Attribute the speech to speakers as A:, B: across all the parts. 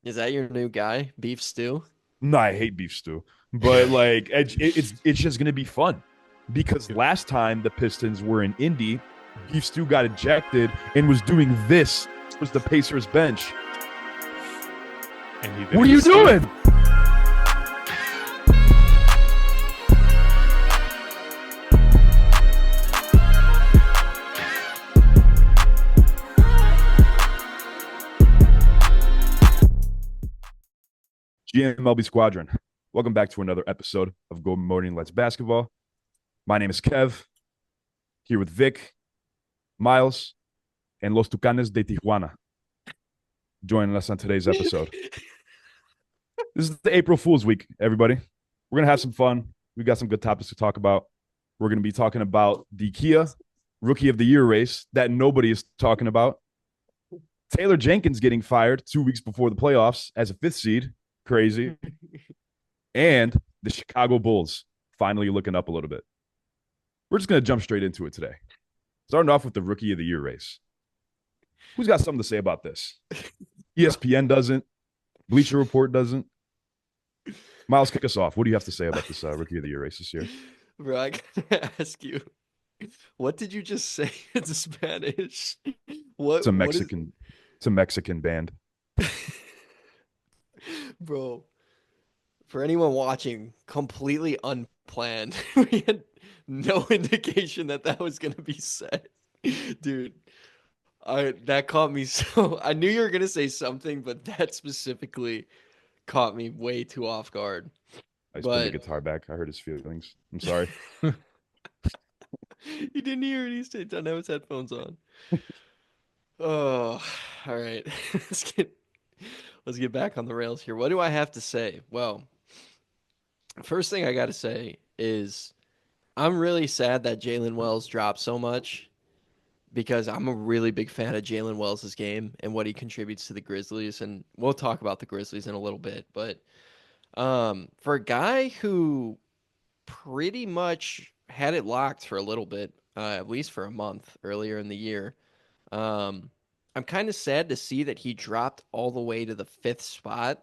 A: Is that your new guy, Beef Stew?
B: No, I hate beef stew, but like it's just gonna be fun because last time the Pistons were in Indy, beef stew got ejected and was doing this was the Pacers bench.
C: And he
B: What
C: didn't
B: are you
C: get sued.
B: doing? GMLB Squadron. Welcome back to another episode of Good Morning Let's Basketball. My name is Kev, here with Vic, Miles, and Los Tucanes de Tijuana joining us on today's episode. This is the April Fool's Week, everybody. We're going to have some fun. We got some good topics to talk about. We're going to be talking about the Kia Rookie of the Year race that nobody is talking about. Taylor Jenkins getting fired 2 weeks before the playoffs as a fifth seed. Crazy. And the Chicago Bulls finally looking up a little bit. We're just going to jump straight into it today. Starting off with the Rookie of the Year race. Who's got something to say about this? ESPN doesn't. Bleacher Report doesn't. Miles, kick us off. What do you have to say about this Rookie of the Year race this year?
A: Bro, I gotta ask you, what did you just say in Spanish?
B: It's a
A: What is
B: Mexican band.
A: bro? For anyone watching, completely unplanned. We had no indication that that was gonna be said, dude. I that caught me so. I knew you were gonna say something, but that specifically caught me way too off guard.
B: I just put the
A: But
B: guitar back. I hurt his feelings. I'm sorry.
A: he didn't hear it. He stayed down, have his headphones on. Oh, all right. Let's get back on the rails here. What do I have to say? Well, first thing I got to say is I'm really sad that Jalen Wells dropped so much because I'm a really big fan of Jalen Wells' game and what he contributes to the Grizzlies, and we'll talk about the Grizzlies in a little bit. But for a guy who pretty much had it locked for a little bit, at least for a month earlier in the year. Um, I'm kind of sad to see that he dropped all the way to the fifth spot.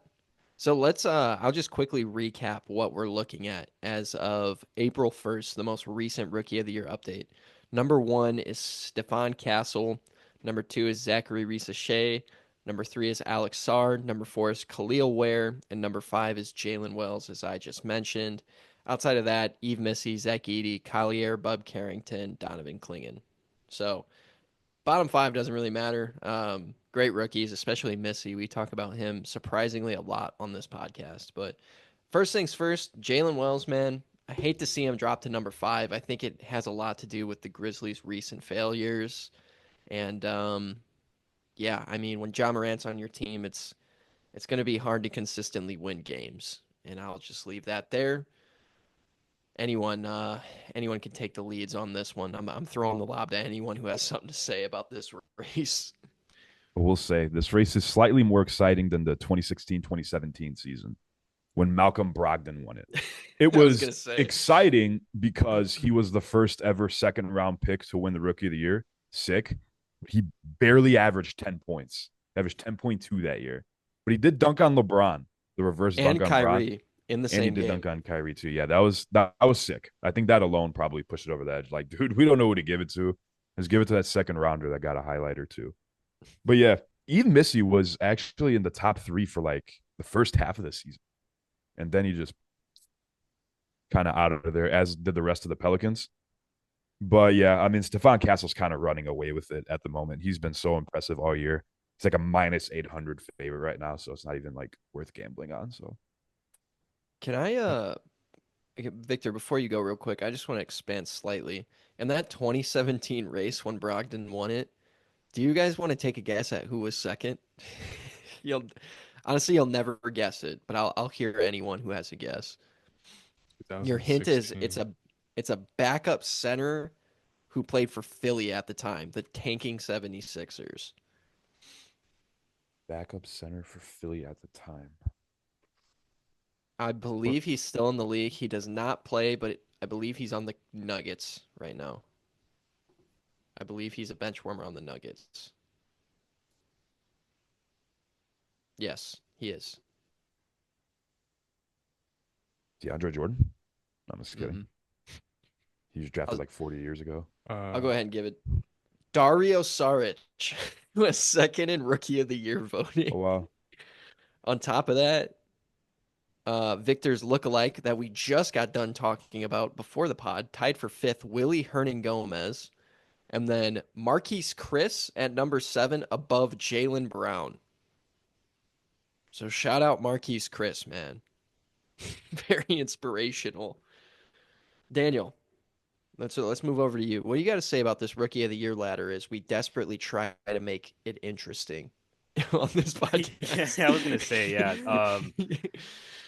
A: So I'll just quickly recap what we're looking at as of April 1st, the most recent Rookie of the Year update. Number one is Stephon Castle. Number two is Zachary Reese-Shea. Number three is Alex Sard. Number four is Khalil Ware. And number five is Jalen Wells, as I just mentioned. Outside of that, Eve Missy, Zach Edey, Collier, Bub Carrington, Donovan Clingan. So bottom five doesn't really matter. Great rookies, especially Missy. We talk about him surprisingly a lot on this podcast. But first things first, Jalen Wells, man, I hate to see him drop to number five. I think it has a lot to do with the Grizzlies' recent failures. And yeah, I mean, when Ja Morant's on your team, it's going to be hard to consistently win games. And I'll just leave that there. Anyone can take the leads on this one. I'm throwing the lob to anyone who has something to say about this race.
B: We'll say this race is slightly more exciting than the 2016-2017 season when Malcolm Brogdon won it. It
A: I was
B: was
A: gonna say,
B: exciting because he was the first ever second round pick to win the Rookie of the Year. Sick. He barely averaged 10 points, averaged 10.2 that year. But he did dunk on LeBron, the reverse dunk
A: and
B: on Bron,
A: Kyrie in the
B: and he
A: same
B: did
A: game.
B: dunk on Kyrie too. Yeah, that was sick. I think that alone probably pushed it over the edge. Like, dude, we don't know who to give it to. Let's give it to that second rounder that got a highlight or two. But yeah, even Missy was actually in the top three for like the first half of the season. And then he just kind of out of there, as did the rest of the Pelicans. But yeah, I mean, Stephon Castle's kind of running away with it at the moment. He's been so impressive all year. It's like a minus 800 favorite right now. So it's not even like worth gambling on. So
A: Can I okay, Victor, before you go real quick, I just want to expand slightly. In that 2017 race when Brogdon won it, do you guys want to take a guess at who was second? You'll honestly you'll never guess it, but I'll hear anyone who has a guess. Your hint is
C: 2016.
A: it's a backup center who played for Philly at the time, the tanking 76ers.
B: backup center for Philly at the time.
A: I
B: But
A: believe he's still in the league. He does not play, but I believe he's on the Nuggets right now. I believe he's a bench warmer on the Nuggets. Yes. He is.
B: DeAndre Jordan? No, I'm just kidding.
A: Mm-hmm.
B: He was drafted like 40 years ago.
A: I'll go ahead and give it. Dario Saric was second in Rookie of the Year voting.
B: Oh, wow.
A: On top of that, Victor's lookalike that we just got done talking about before the pod, tied for fifth, Willie Hernan Gomez. And then Marquise Chris at number 7 above Jaylen Brown. So shout out Marquise Chris, man. Very inspirational. Daniel, let's move over to you. What do you got to say about this Rookie of the Year ladder as we desperately try to make it interesting on this podcast?
C: Yeah, I was gonna say, yeah.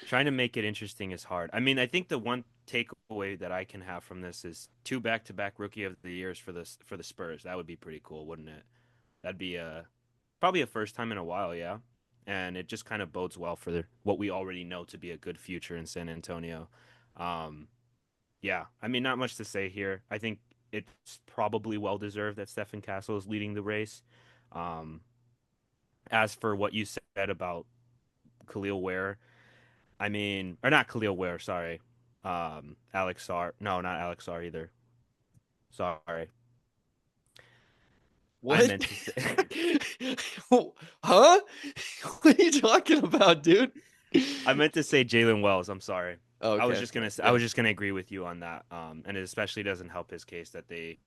C: Trying to make it interesting is hard. I mean, I think the one takeaway that I can have from this is 2 back-to-back Rookie of the Years for the Spurs. That would be pretty cool, wouldn't it? That'd be probably a first time in a while, yeah. And it just kind of bodes well for what we already know to be a good future in San Antonio. Yeah, I mean, not much to say here. I think it's probably well deserved that Stephen Castle is leading the race. As for what you said about Khalil Ware, I mean, or not Khalil Ware, sorry. Alex Sarr. No, not Alex Sarr either. Sorry.
A: What?
C: I meant to say
A: Huh? What are you talking about, dude?
C: I meant to say Jalen Wells. I'm sorry.
A: Oh, okay.
C: I was just gonna agree with you on that. And it especially doesn't help his case that they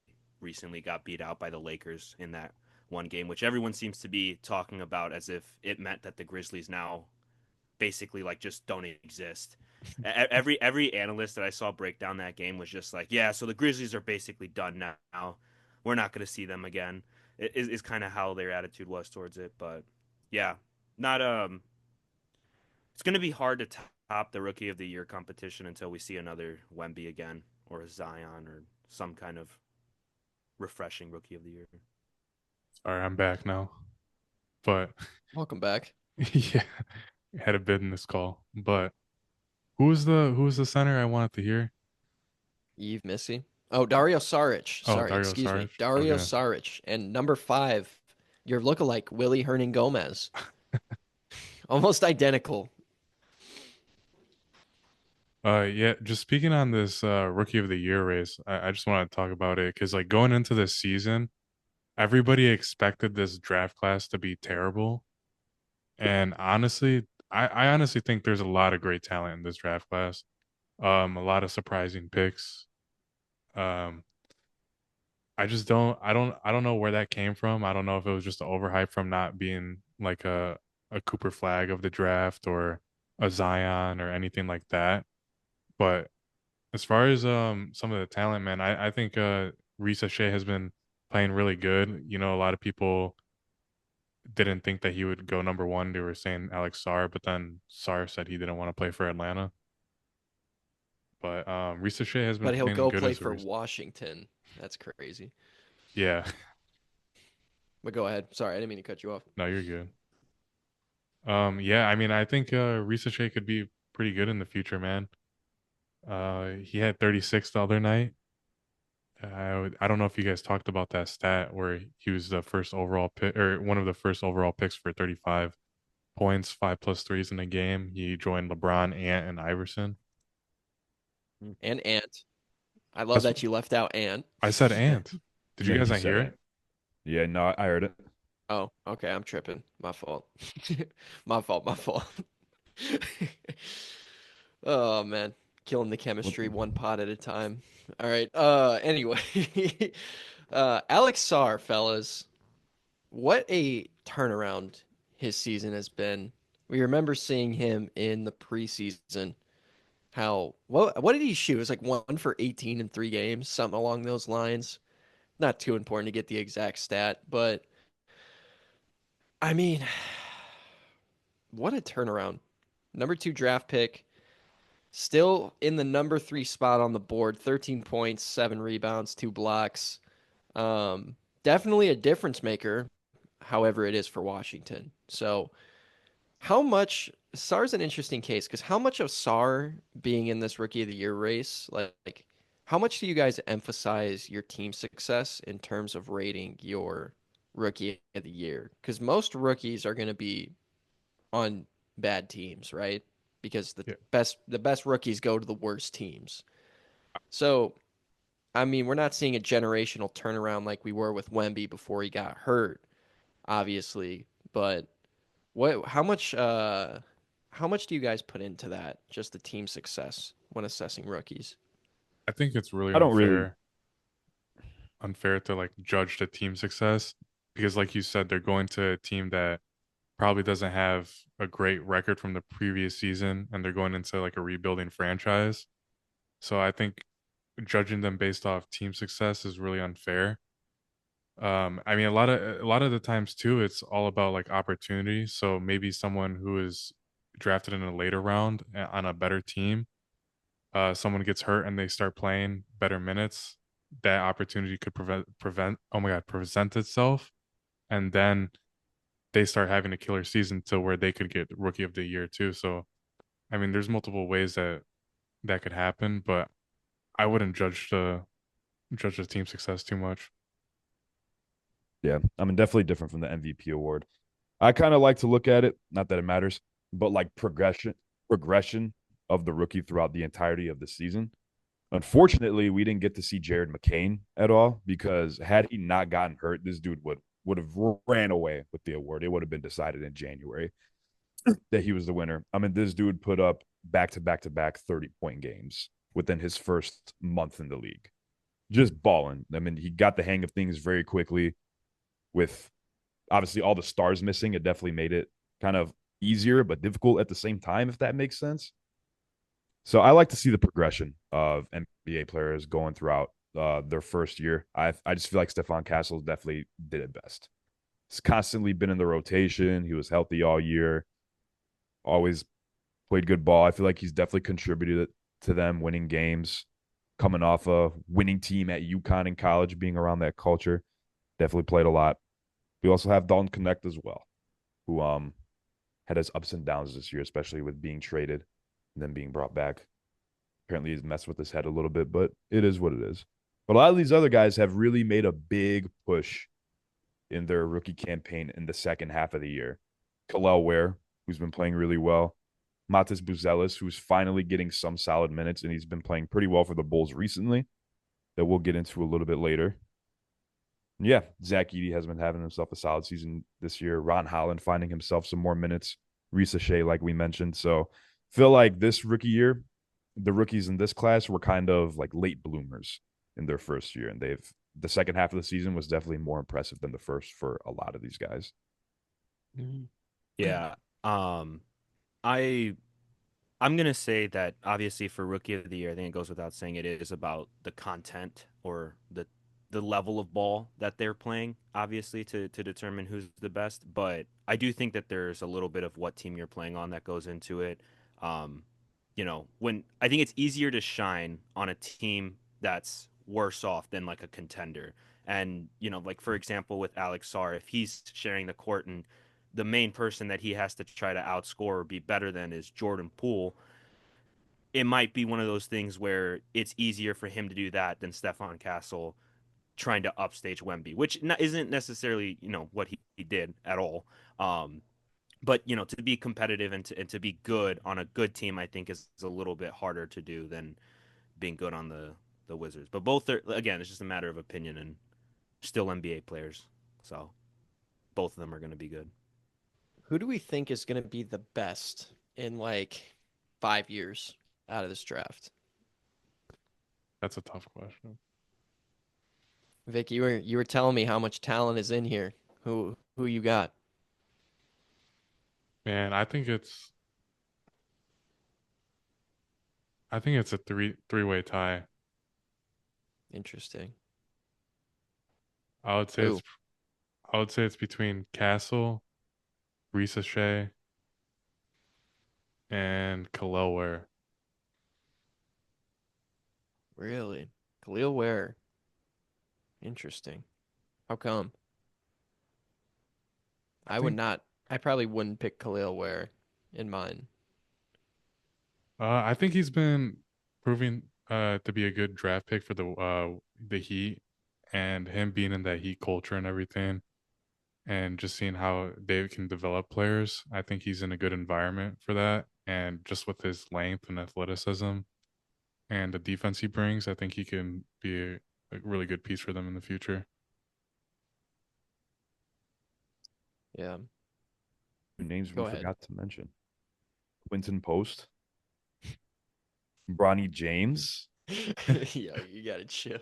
C: recently got beat out by the Lakers in that one game, which everyone seems to be talking about as if it meant that the Grizzlies now basically like just don't exist. Every analyst that I saw break down that game was just like, yeah, so the Grizzlies are basically done now. We're not going to see them again. Is kind of how their attitude was towards it. But yeah, not it's going to be hard to top the Rookie of the Year competition until we see another Wemby again or a Zion or some kind of refreshing Rookie of the Year.
D: Sorry, I'm back now. But
A: Welcome back.
D: yeah, had a bid in this call. But who was the center I wanted to hear?
A: Eve Missy. Oh, Dario Saric.
D: Oh,
A: Sorry,
D: Dario
A: excuse me.
D: Saric.
A: Dario
D: Okay.
A: Saric. And number 5, your lookalike, Willie Hernan Gomez. Almost identical.
D: Yeah, just speaking on this Rookie of the Year race, I just want to talk about it because like going into this season, everybody expected this draft class to be terrible. And honestly, I honestly think there's a lot of great talent in this draft class. A lot of surprising picks. Um, I don't know where that came from. I don't know if it was just the overhype from not being like a Cooper Flag of the draft or a Zion or anything like that. But as far as some of the talent, man, I think Risa Shea has been playing really good. You know, a lot of people didn't think that he would go number 1. They were saying Alex Sarr, but then Sarr said he didn't want to play for Atlanta. But Risa Shea has been
A: But he'll
D: playing
A: go
D: good
A: play
D: as a
A: for
D: receiver.
A: Washington. That's crazy.
D: Yeah.
A: But go ahead. Sorry, I didn't mean to cut you off.
D: No, you're good. Yeah, I mean, I think Risa Shea could be pretty good in the future, man. He had 36 the other night. I don't know if you guys talked about that stat where he was the first overall pick or one of the first overall picks for 35 points, 5+3s in a game. He joined LeBron, Ant, and Iverson.
A: And Ant. I love
D: That's-
A: that you left out Ant.
D: I said Ant. Did you
B: Yeah,
D: guys
B: he
D: not
B: said
D: hear
B: it.
D: it?
B: Yeah, no, I heard it.
A: Oh, okay. I'm tripping. My fault. My fault. Oh man, killing the chemistry one pot at a time. All right. Anyway, Alex Sarr, fellas, what a turnaround his season has been. We remember seeing him in the preseason. What did he shoot? It was like 1 for 18 in 3 games, something along those lines. Not too important to get the exact stat, but I mean, what a turnaround. Number 2 draft pick. Still in the number 3 spot on the board, 13 points, 7 rebounds, 2 blocks. Definitely a difference maker, however it is for Washington. So how much Sarr's an interesting case because how much of Sarr being in this Rookie of the Year race, like how much do you guys emphasize your team success in terms of rating your Rookie of the Year? Because most rookies are going to be on bad teams, right? Because
D: Yeah.
A: the best rookies go to the worst teams. So, I mean, we're not seeing a generational turnaround like we were with Wemby before he got hurt, obviously. But what how much do you guys put into that? Just the team success when assessing rookies?
D: I think it's really
B: I don't really.
D: unfair to like judge the team success because like you said, they're going to a team that probably doesn't have a great record from the previous season and they're going into like a rebuilding franchise. So I think judging them based off team success is really unfair. I mean a lot of the times too, it's all about like opportunity. So maybe someone who is drafted in a later round on a better team, someone gets hurt and they start playing better minutes, that opportunity could present itself, and then they start having a killer season to where they could get rookie of the year too. So I mean, there's multiple ways that could happen, but I wouldn't judge the team success too much.
B: Yeah, I mean, definitely different from the MVP award. I kind of like to look at it, not that it matters, but like progression of the rookie throughout the entirety of the season. Unfortunately, we didn't get to see Jared McCain at all because had he not gotten hurt, this dude would have ran away with the award. It would have been decided in January that he was the winner. I mean, this dude put up back to back to back 30-point games within his first month in the league. Just balling. I mean, he got the hang of things very quickly with obviously all the stars missing. It definitely made it kind of easier but difficult at the same time, if that makes sense. So I like to see the progression of NBA players going throughout their first year. I just feel like Stephon Castle definitely did it best. He's constantly been in the rotation. He was healthy all year. Always played good ball. I feel like he's definitely contributed to them winning games, coming off a winning team at UConn in college, being around that culture. Definitely played a lot. We also have Dalton Connect as well, who had his ups and downs this year, especially with being traded and then being brought back. Apparently, he's messed with his head a little bit, but it is what it is. But a lot of these other guys have really made a big push in their rookie campaign in the second half of the year. Kel'el Ware, who's been playing really well. Matas Buzelis, who's finally getting some solid minutes, and he's been playing pretty well for the Bulls recently, that we'll get into a little bit later. Yeah, Zach Edey has been having himself a solid season this year. Ron Holland finding himself some more minutes. Risa Shea, like we mentioned. So feel like this rookie year, the rookies in this class were kind of like late bloomers in their first year. And the second half of the season was definitely more impressive than the first for a lot of these guys.
C: Yeah. I I'm gonna say that obviously for rookie of the year, I think it goes without saying it is about the content or the level of ball that they're playing, obviously to determine who's the best. But I do think that there's a little bit of what team you're playing on that goes into it. Um, when I think it's easier to shine on a team that's worse off than like a contender. And, like for example, with Alex Sarr, if he's sharing the court and the main person that he has to try to outscore or be better than is Jordan Poole, it might be one of those things where it's easier for him to do that than Stephon Castle trying to upstage Wemby, which isn't necessarily, what he did at all. But to be competitive and to be good on a good team, I think is a little bit harder to do than being good on the Wizards. But both are, again, it's just a matter of opinion and still NBA players. So both of them are going to be good.
A: Who do we think is going to be the best in like 5 years out of this draft?
D: That's a tough question.
A: Vic, you were telling me how much talent is in here. Who you got?
D: Man, I think it's a three-way tie.
A: Interesting.
D: I would say
A: Who?
D: it's I would say it's between Castle, Risa Shea, and Kel'el Ware.
A: Really? Khalil Ware. Interesting. How come?
D: I
A: I would
D: think
A: not. I probably wouldn't pick Khalil Ware in mine.
D: I think he's been proving to be a good draft pick for the Heat, and him being in that Heat culture and everything. and just seeing how Dave can develop players. I think he's in a good environment for that. And just with his length and athleticism and the defense he brings, I think he can be a really good piece for them in the future.
A: Yeah.
B: Names we
A: Go ahead.
B: forgot to mention. Quinton Post. Bronny James.
A: Yo, you gotta chill.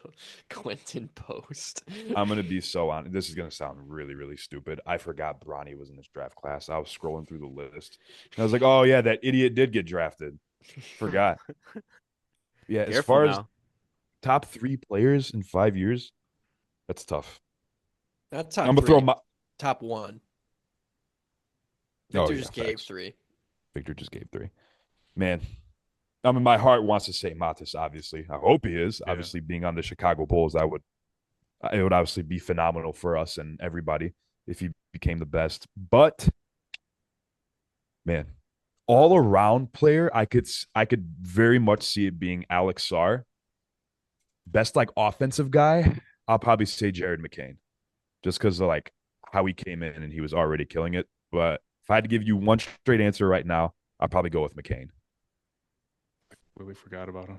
A: Quentin Post.
B: I'm gonna be so honest. This is gonna sound really, really stupid. I forgot Bronny was in this draft class. I was scrolling through the list. And I was like, oh yeah, that idiot did get drafted. Forgot. Yeah, as
C: Careful
B: far as
C: now.
B: top 3 players in 5 years, that's tough.
A: Not
B: I'm
A: top
B: gonna
A: three,
B: throw my.
A: top one.
B: Oh
A: Victor
B: yeah,
A: just gave
B: facts.
A: 3.
B: Victor just gave 3. Man, I mean, my heart wants to say Matis. Obviously, I hope he is.
D: Yeah.
B: Obviously, being on the Chicago Bulls, it would obviously be phenomenal for us and everybody if he became the best. But man, all around player, I could very much see it being Alex Sarr. Best like offensive guy, I'll probably say Jared McCain, just because of like how he came in and he was already killing it. But if I had to give you one straight answer right now, I'd probably go with McCain.
D: Really forgot about him.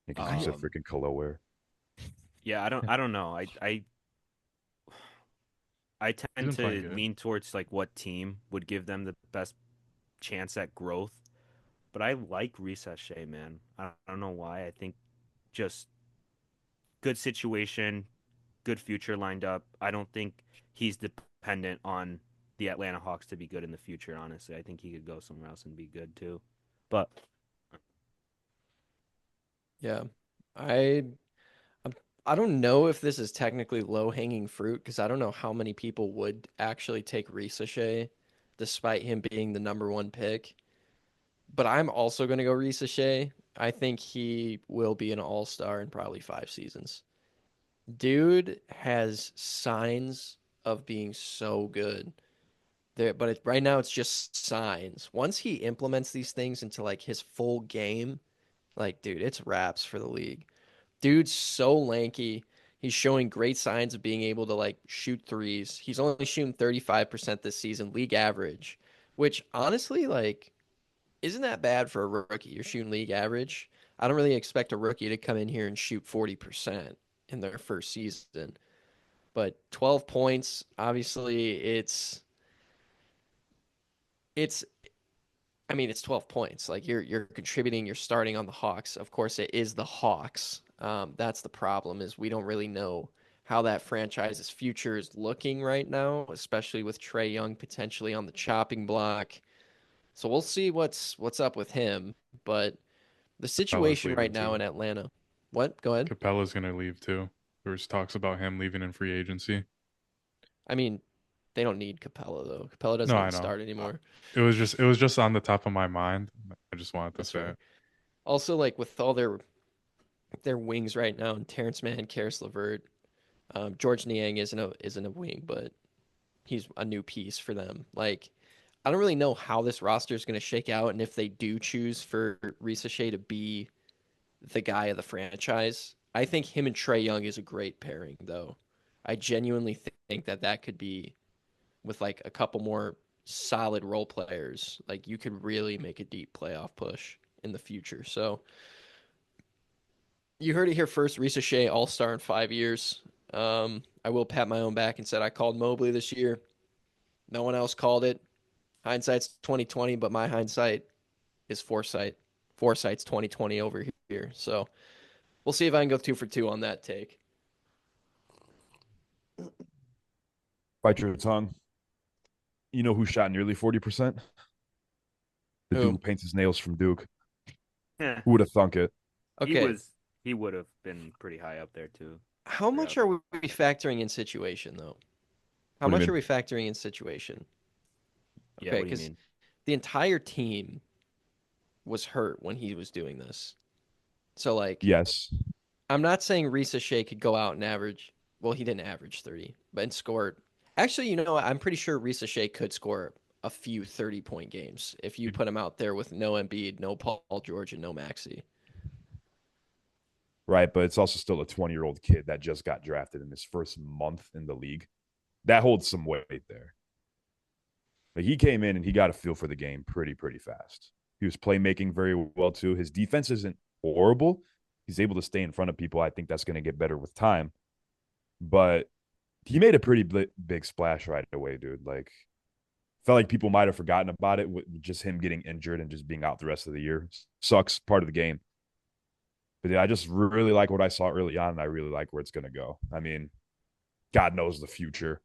B: Because you said freaking Kaloware.
C: Yeah, I don't know. I
D: He's
C: tend
D: been playing
C: to
D: good.
C: lean towards like what team would give them the best chance at growth. But I like Shea, man. I don't know why. I think just good situation, good future lined up. I don't think he's dependent on the Atlanta Hawks to be good in the future, honestly. I think he could go somewhere else and be good too. But
A: Yeah. I I'm- I don't know if this is technically low-hanging fruit because I don't know how many people would actually take Shea despite him being the number 1 pick. But I'm also going to go Shea. I think he will be an all-star in probably 5 seasons. Dude has signs of being so good. There, but right now it's just signs. Once he implements these things into like his full game, like dude, it's wraps for the league. Dude's so lanky. He's showing great signs of being able to like shoot threes. He's only shooting 35% this season, league average, which honestly like isn't that bad for a rookie. You're shooting league average. I don't really expect a rookie to come in here and shoot 40% in their first season. But 12 points, obviously it's I mean, it's 12 points. Like you're contributing, you're starting on the Hawks. Of course, it is the Hawks. That's the problem is we don't really know how that franchise's future is looking right now, especially with Trae Young potentially on the chopping block. So we'll see what's up with him. But the
D: Capella's
A: situation right
D: leaving
A: now
D: too.
A: in Atlanta. What? Go ahead.
D: Capella's gonna leave too. There's talks about him leaving in free agency.
A: I mean, they don't need Capella though. Capella doesn't
D: No, I
A: even
D: know.
A: start anymore.
D: It was just on the top of my mind. I just wanted to
A: That's
D: say
A: fair.
D: it.
A: Also, like with all their wings right now, and Terrence Mann, Karis LeVert, George Niang isn't a wing, but he's a new piece for them. Like I don't really know how this roster is going to shake out, and if they do choose for Shea to be the guy of the franchise, I think him and Trae Young is a great pairing, though. I genuinely think that that could be with like a couple more solid role players. Like you could really make a deep playoff push in the future. So you heard it here first. Shea All Star in 5 years. I will pat my own back and said I called Mobley this year. No one else called it. Hindsight's 2020, but my hindsight is foresight. Foresight's 2020 over here. So we'll see if I can go 2 for 2 on that take.
B: Bite your tongue. You know who shot nearly 40%? The dude
A: Who?
B: who paints his nails from Duke.
C: yeah,
B: Who would have thunk it?
A: Okay.
C: he would have been pretty high up there too.
A: How
C: Forgot
A: much are we factoring in situation though? How
B: What do you
A: much are
B: mean?
A: we factoring in situation?
C: Yeah,
A: Okay,
C: what do you
A: because
C: mean?
A: the entire team was hurt when he was doing this. So like
B: Yes.
A: I'm not saying Risa Shea could go out and average. Well, he didn't average 30, but and scored. Actually, you know what? I'm pretty sure Risa Shea could score a few 30-point games if you put him out there with no Embiid, no Paul George, and no Maxi.
B: right? But it's also still a 20-year-old kid that just got drafted in his first month in the league. That holds some weight there. Like he came in and he got a feel for the game pretty fast. He was playmaking very well too. His defense isn't horrible. He's able to stay in front of people. I think that's going to get better with time. But he made a pretty big splash right away, dude. Like, felt like people might have forgotten about it with just him getting injured and just being out the rest of the year. Sucks, part of the game. But yeah, I just really like what I saw early on, and I really like where it's going to go. I mean, God knows the future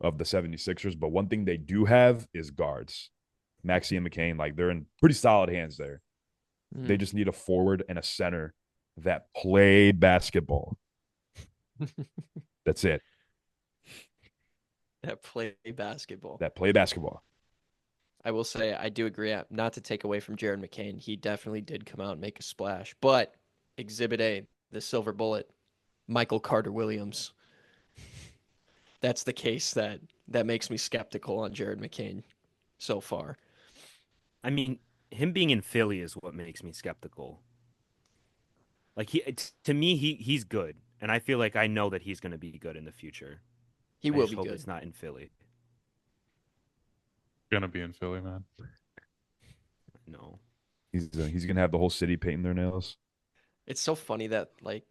B: of the 76ers, but one thing they do have is guards. Maxey and McCain, like they're in pretty solid hands there. They just need a forward and a center that play basketball. That's it.
A: That play basketball.
B: That play basketball.
A: I will say I do agree. Not to take away from Jared McCain, he definitely did come out and make a splash. But Exhibit A, the silver bullet, Michael Carter Williams. That's the case that makes me skeptical on Jared McCain so far.
C: I mean, him being in Philly is what makes me skeptical. Like to me, he's good, and I feel like I know that he's going to be good in the future.
A: He
C: I
A: will
C: just
A: be
C: hope
A: good.
C: It's not in Philly.
D: Gonna be in Philly, man.
C: No.
B: He's gonna have the whole city painting their nails.
A: It's so funny that like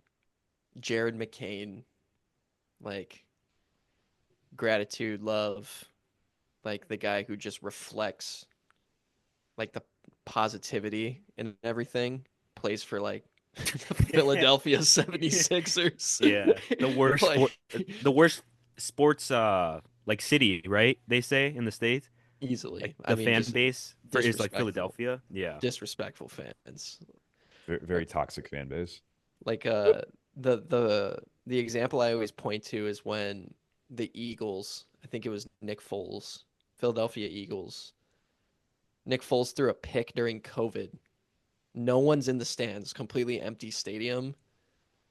A: Jared McCain, like gratitude, love, like the guy who just reflects like the positivity and everything, plays for like the Philadelphia 76ers.
C: Yeah, the worst
A: Like,
C: the worst sports like city, right? They say in the States.
A: easily.
C: Like
A: I
C: the
A: mean,
C: fan
A: just
C: base is like
A: disrespectful.
C: Philadelphia. Yeah.
A: Disrespectful fans.
B: Very toxic fan base.
A: Like the example I always point to is when the Eagles, I think it was Nick Foles, Philadelphia Eagles. Nick Foles threw a pick during COVID. No one's in the stands, completely empty stadium.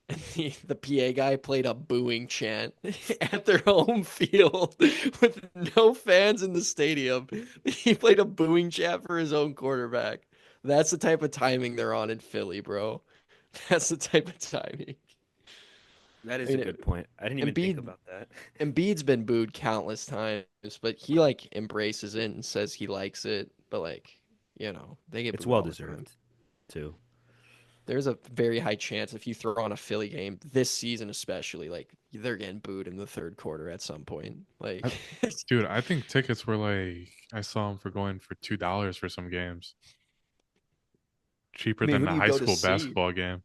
A: And the PA guy played a booing chant at their home field with no fans in the stadium. He played a booing chant for his own quarterback. That's the type of timing they're on in Philly, bro. That's the type of timing.
C: That is
A: I
C: a
A: mean,
C: good point. I didn't even think
A: Embiid,
C: about that.
A: Embiid's been booed countless times, but he like embraces it and says he likes it. But like, they get
C: It's
A: booed
C: well
A: all the time.
C: deserved, too.
A: There's a very high chance if you throw on a Philly game this season, especially, like they're getting booed in the third quarter at some point. Like,
D: Dude, I think tickets were like I saw them for going for $2 for some games. Cheaper
A: I mean,
D: than
A: who
D: a
A: do you
D: high
A: go to
D: school
A: see?
D: basketball game.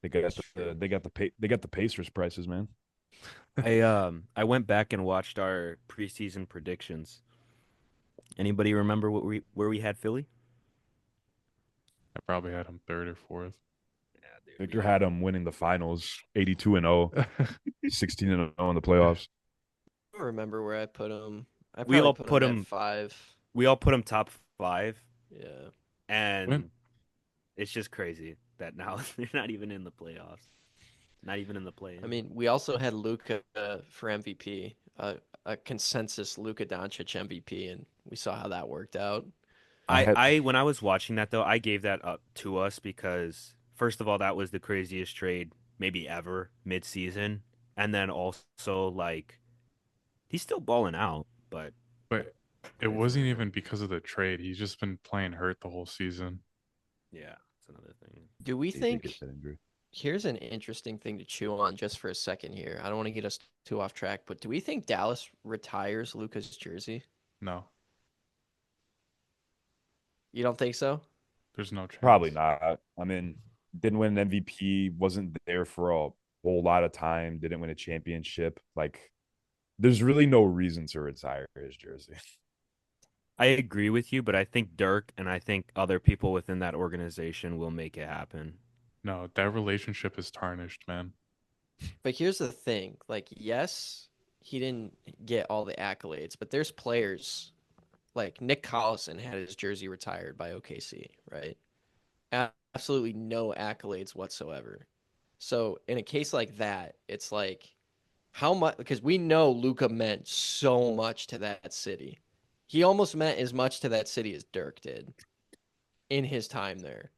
B: They got the Pacers prices, man.
C: I went back and watched our preseason predictions. Anybody remember where we had Philly?
D: I probably had them third or fourth.
C: Yeah, dude.
B: Victor had them winning the finals, 82-0, 16-0 in the playoffs.
A: I don't remember where I put them. I
C: We
A: probably
C: all
A: put
C: put
A: them
C: him.
A: at 5.
C: We all put them top 5,
A: Yeah.
C: and
D: When-
C: it's just crazy that now they're not even in the playoffs. Not even in the play.
A: I mean, we also had Luka for MVP, a consensus Luka Doncic MVP, and we saw how that worked out.
C: I when I was watching that though, I gave that up to us because first of all, that was the craziest trade maybe ever mid-season, and then also like he's still balling out, but
D: But it wasn't even because of the trade. He's just been playing hurt the whole season.
C: yeah, it's another thing.
A: Do we
B: He did
A: think
B: get that injury.
A: here's an interesting thing to chew on just for a second here. I don't want to get us too off track, but do we think Dallas retires Luka's jersey?
D: No,
A: You don't think so?
D: there's no chance.
B: Probably not. I mean, didn't win an MVP, wasn't there for a whole lot of time, didn't win a championship. Like, there's really no reason to retire his jersey.
C: I agree with you, but I think Dirk and I think other people within that organization will make it happen.
D: No, that relationship is tarnished, man.
A: But here's the thing. Like, yes, he didn't get all the accolades, but there's players like Nick Collison had his jersey retired by OKC, right? Absolutely no accolades whatsoever. So in a case like that, it's like how much, because we know Luka meant so much to that city. He almost meant as much to that city as Dirk did in his time there.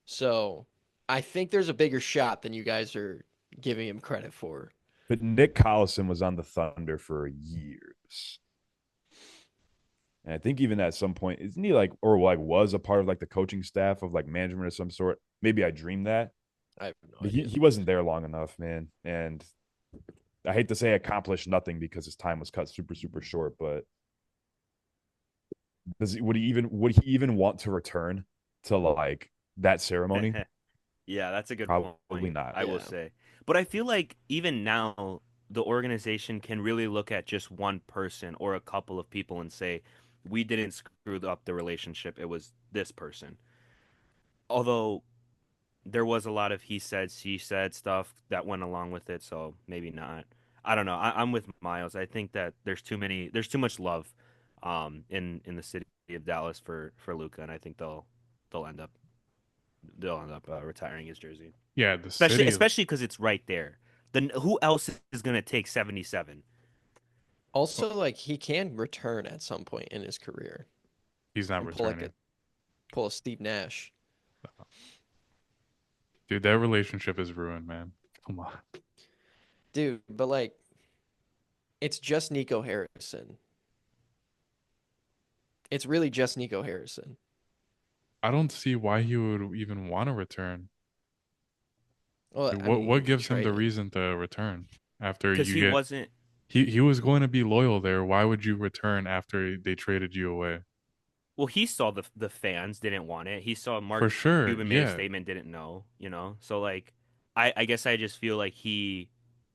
A: So I think there's a bigger shot than you guys are giving him credit for.
B: But Nick Collison was on the Thunder for years. And I think even at some point, isn't he was a part of the coaching staff of management of some sort? Maybe I dreamed that.
A: I have no
B: But
A: idea.
B: he wasn't there long enough, man. And I hate to say accomplished nothing because his time was cut super, super short, but would he even want to return to that ceremony?
C: Yeah, that's a good
B: Probably
C: point.
B: not.
C: I will say. But I feel like even now the organization can really look at just one person or a couple of people and say, we didn't screw up the relationship. It was this person. Although there was a lot of he said, she said stuff that went along with it, so maybe not. I don't know. I'm with Miles. I think that there's too much love in the city of Dallas for Luka, and I think they'll end up retiring his jersey.
D: Yeah, the
C: Especially
D: city.
C: especially because it's right there. Then who else is gonna take 77?
A: Also, he can return at some point in his career
D: He's not
A: and
D: returning.
A: pull a Steve Nash.
D: Dude, that relationship is ruined, man. Come on.
A: Dude, but it's just Nico Harrison. It's really just Nico Harrison.
D: I don't see why he would even want to return.
A: Well,
D: Like,
A: I mean,
D: what gives him the
A: traded.
D: reason to return after
C: Because
D: you
C: he
D: get
C: wasn't.
D: he was going to be loyal there. Why would you return after they traded you away?
C: Well, he saw the fans didn't want it. He saw
D: For
C: Mark
D: sure,
C: Cuban made a
D: yeah.
C: statement, didn't know, you know. So I guess I just feel like he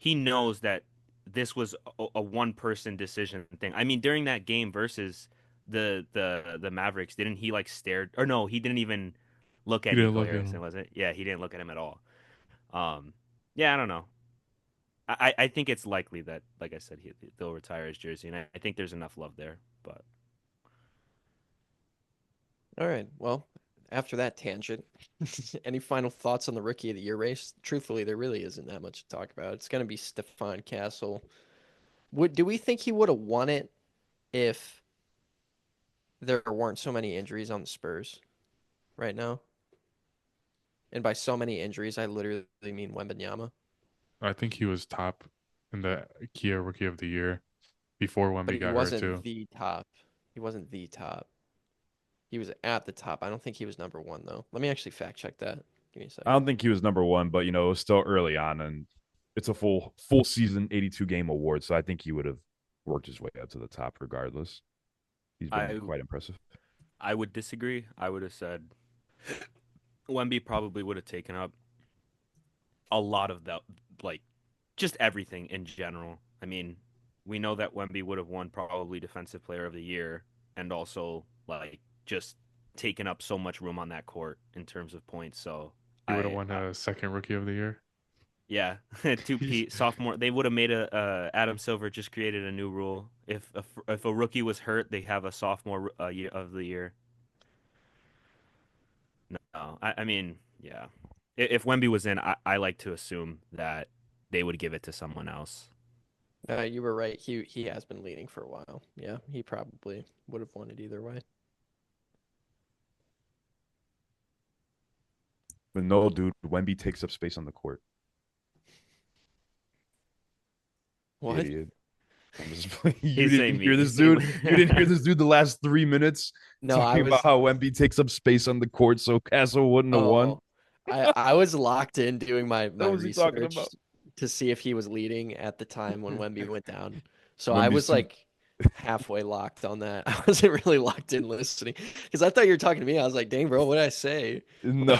C: knows that this was a one person decision thing. I mean, during that game versus the Mavericks, didn't he stared or no? He didn't even look
D: He
C: at
D: didn't
C: Nico
D: look at
C: Harrison,
D: him.
C: was it? Yeah, he didn't look at him at all. Yeah, I don't know. I think it's likely that, like I said, they'll retire his jersey, and I think there's enough love there. But
A: All right. Well, after that tangent, any final thoughts on the Rookie of the Year race? Truthfully, there really isn't that much to talk about. It's going to be Stephon Castle. Do we think he would have won it if there weren't so many injuries on the Spurs right now? And by so many injuries, I literally mean Wembanyama.
D: I think he was top in the Kia Rookie of the Year before
A: But
D: Wemby
A: he
D: got hurt
A: wasn't
D: too.
A: the top. He wasn't the top. He was at the top. I don't think he was number one, though. Let me actually fact check that. Give me a
B: I
A: second.
B: don't think he was number one, but it was still early on, and it's a full season 82 game award, so I think he would have worked his way up to the top regardless. He's been
C: I
B: quite impressive.
C: I would disagree. I would have said Wemby probably would have taken up a lot of that, like just everything in general. I mean, we know that Wemby would have won probably Defensive Player of the Year and also just taken up so much room on that court in terms of points. So
D: He would have
C: I,
D: won
C: I
D: a second Rookie of the Year.
C: yeah, two P sophomore. They would have made Adam Silver just created a new rule. If a rookie was hurt, they have a sophomore year of the year. No, I mean, yeah. If Wemby was in, I like to assume that they would give it to someone else.
A: You were right. He has been leading for a while. Yeah, he probably would have won it either way.
B: But no, dude, Wemby takes up space on the court.
A: What?
B: Idiot. You
C: He's saying
B: didn't hear
C: me.
B: this
C: He's saying
B: dude. You didn't hear this dude the last 3 minutes
A: No, I
B: talking about
A: was.
B: how Wemby takes up space on the court, so Castle wouldn't have won.
A: Oh, I was locked in doing my
B: What was he talking
A: research
B: about?
A: to see if he was leading at the time when Wemby went down. So I
B: Wemby's
A: was
B: too.
A: halfway locked on that. I wasn't really locked in listening because I thought you were talking to me. I was like, "Dang, bro, what did I say?"
B: No,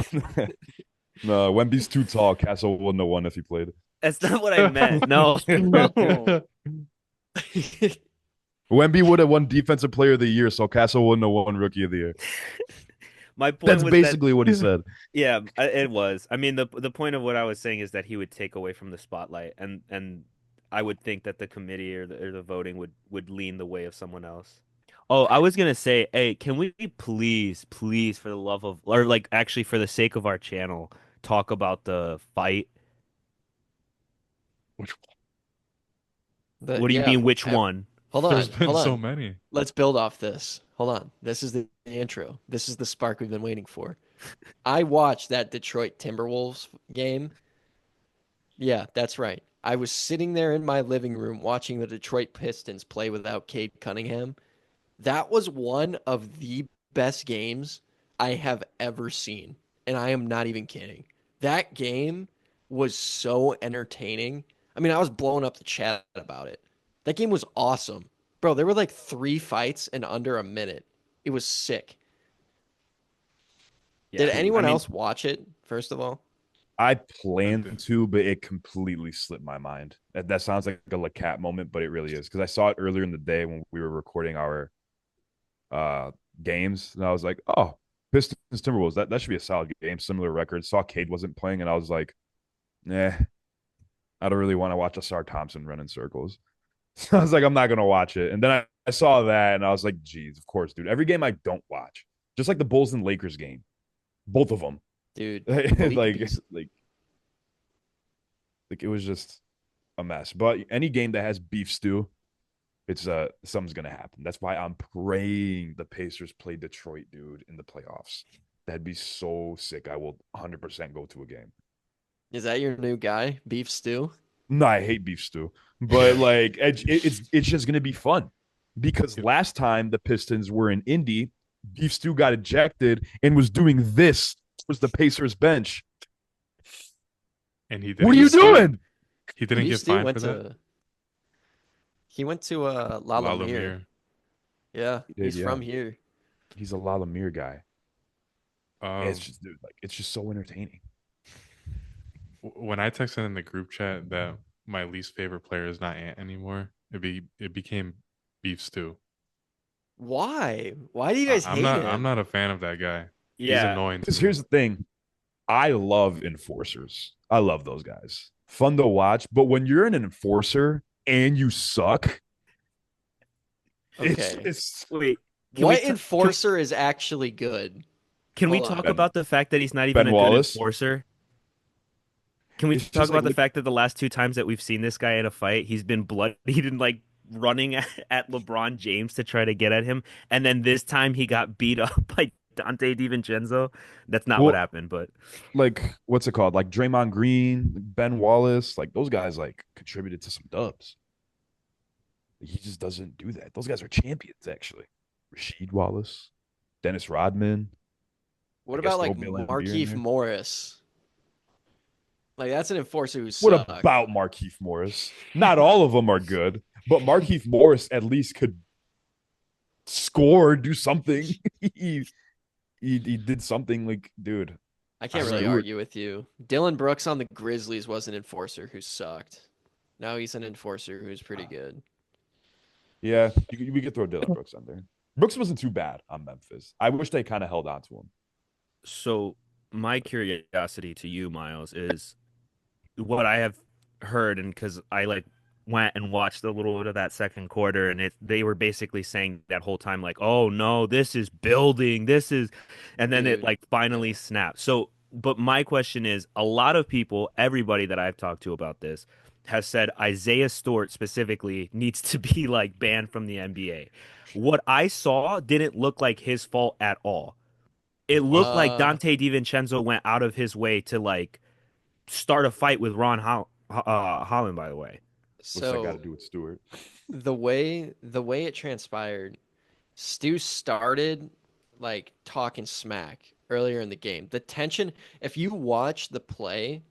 B: no, Wemby's too tall. Castle wouldn't have won if he played.
C: That's not what I meant. No, no.
B: Wemby would have won Defensive Player of the Year, so Castle wouldn't have won Rookie of the Year.
C: My point
B: That's
C: was that
B: basically what he said.
C: yeah, it was. I mean, the point of what I was saying is that he would take away from the spotlight, and I would think that the committee or the voting would lean the way of someone else. Oh, I was gonna say, hey, can we please, for the love of, or actually for the sake of our channel, talk about the fight?
D: Which
C: What do you
A: Yeah.
C: mean, which one?
A: Hold on,
D: there's been
A: hold
D: so
A: on.
D: many.
A: Let's build off this. Hold on. This is the intro. This is the spark we've been waiting for. I watched that Detroit Timberwolves game. Yeah, that's right. I was sitting there in my living room watching the Detroit Pistons play without Cade Cunningham. That was one of the best games I have ever seen. And I am not even kidding. That game was so entertaining. I mean, I was blowing up the chat about it. That game was awesome. Bro, there were like 3 fights in under a minute. It was sick. Did
C: Yeah, I
A: anyone
C: mean,
A: else watch it, first of all?
B: I
D: I
B: planned
D: did.
B: to, but it completely slipped my mind. That sounds like a Lacat moment, but it really is because I saw it earlier in the day when we were recording our uh games, and I was like, oh, Pistons Timberwolves, that should be a solid game, similar record. Saw Cade wasn't playing, and I was like, nah, I don't really want to watch Asar Thompson run in circles. So I was like, I'm not gonna watch it. And then I saw that, and I was like, geez, of course, dude. Every game I don't watch, just like the Bulls and Lakers game, both of them,
A: Dude, Malik
B: like
A: Beast.
B: like like it was just a mess. But any game that has beef stew, it's something's gonna happen. That's why I'm praying the Pacers play Detroit, dude, in the playoffs. That'd be so sick. I will 100% go to a game.
A: Is that your new guy, Beef Stew?
B: No, I hate beef stew, but like it's just gonna be fun because
D: Yep.
B: last time the Pistons were in Indy, beef stew got ejected and was doing this towards the Pacers bench.
D: And he
B: What are
D: didn't
B: you
D: get fined.
B: doing?
D: He didn't
A: Beef
D: get
A: Stew
D: fined
A: went
D: for that.
A: to he went to La
D: La
A: Lamere.
D: Lumiere.
A: Yeah,
B: He did,
A: he's
B: yeah.
A: from here.
B: He's a Lalamere guy. And it's
D: Um,
B: just, dude, like, it's just so entertaining.
D: when I texted in the group chat that my least favorite player is not Ant anymore, it became Beef Stew.
A: Why? Why do you guys
D: I'm
A: hate
D: I'm
A: him?
D: not a fan of that guy. He's
C: yeah,
D: annoying to
B: Because
D: me.
B: here's the thing, I love enforcers. I love those guys. Fun to watch. But when you're an enforcer and you suck, it's
A: Okay.
B: it's
C: wait. Can we
A: What
C: t- can we
A: enforcer is actually good?
C: can we
A: Hold
C: talk
A: on.
B: Ben
C: about the fact that he's not even
B: Ben
C: a good
B: Wallace.
C: enforcer? Can we
B: It's
C: talk
B: just like
C: about the fact that the last two times that we've seen this guy in a fight, he's been bloodied and like running at LeBron James to try to get at him, and then this time he got beat up by Donte DiVincenzo. That's not what
B: well,
C: happened, but
B: like what's it called? Like Draymond Green, Ben Wallace, like those guys like contributed to some dubs. He just doesn't do that. Those guys are champions, actually. Rasheed Wallace, Dennis Rodman. I
A: What
B: guess
A: about
B: throw
A: like
B: Bill Laimbeer in
A: Markeith
B: there.
A: Morris? Like that's an enforcer who
B: What
A: sucked.
B: about Markeith Morris? Not all of them are good, but Markeith Morris at least could score, do something. He did something like, dude,
A: I can't really
B: Stewart.
A: argue with you. Dylan Brooks on the Grizzlies was an enforcer who sucked. Now he's an enforcer who's pretty good.
B: Yeah, we could throw Dylan Brooks on there. Brooks wasn't too bad on Memphis. I wish they kind of held on to him.
C: so my curiosity to you, Miles, is what I have heard, and because I like went and watched a little bit of that second quarter, and they were basically saying that whole time like, "Oh no, this is building, this is," and then it
A: Dude,
C: like finally
A: yeah.
C: snapped. So, but my question is, a lot of people, everybody that I've talked to about this, has said Isaiah Stewart specifically needs to be like banned from the NBA. What I saw didn't look like his fault at all. It looked like
A: Uh,
C: Donte DiVincenzo went out of his way to like start a fight with Holland, by the way.
B: What's that got to
A: so
B: do with Stewart?
A: the way it transpired, Stu started like talking smack earlier in the game. The tension, if you watch the play,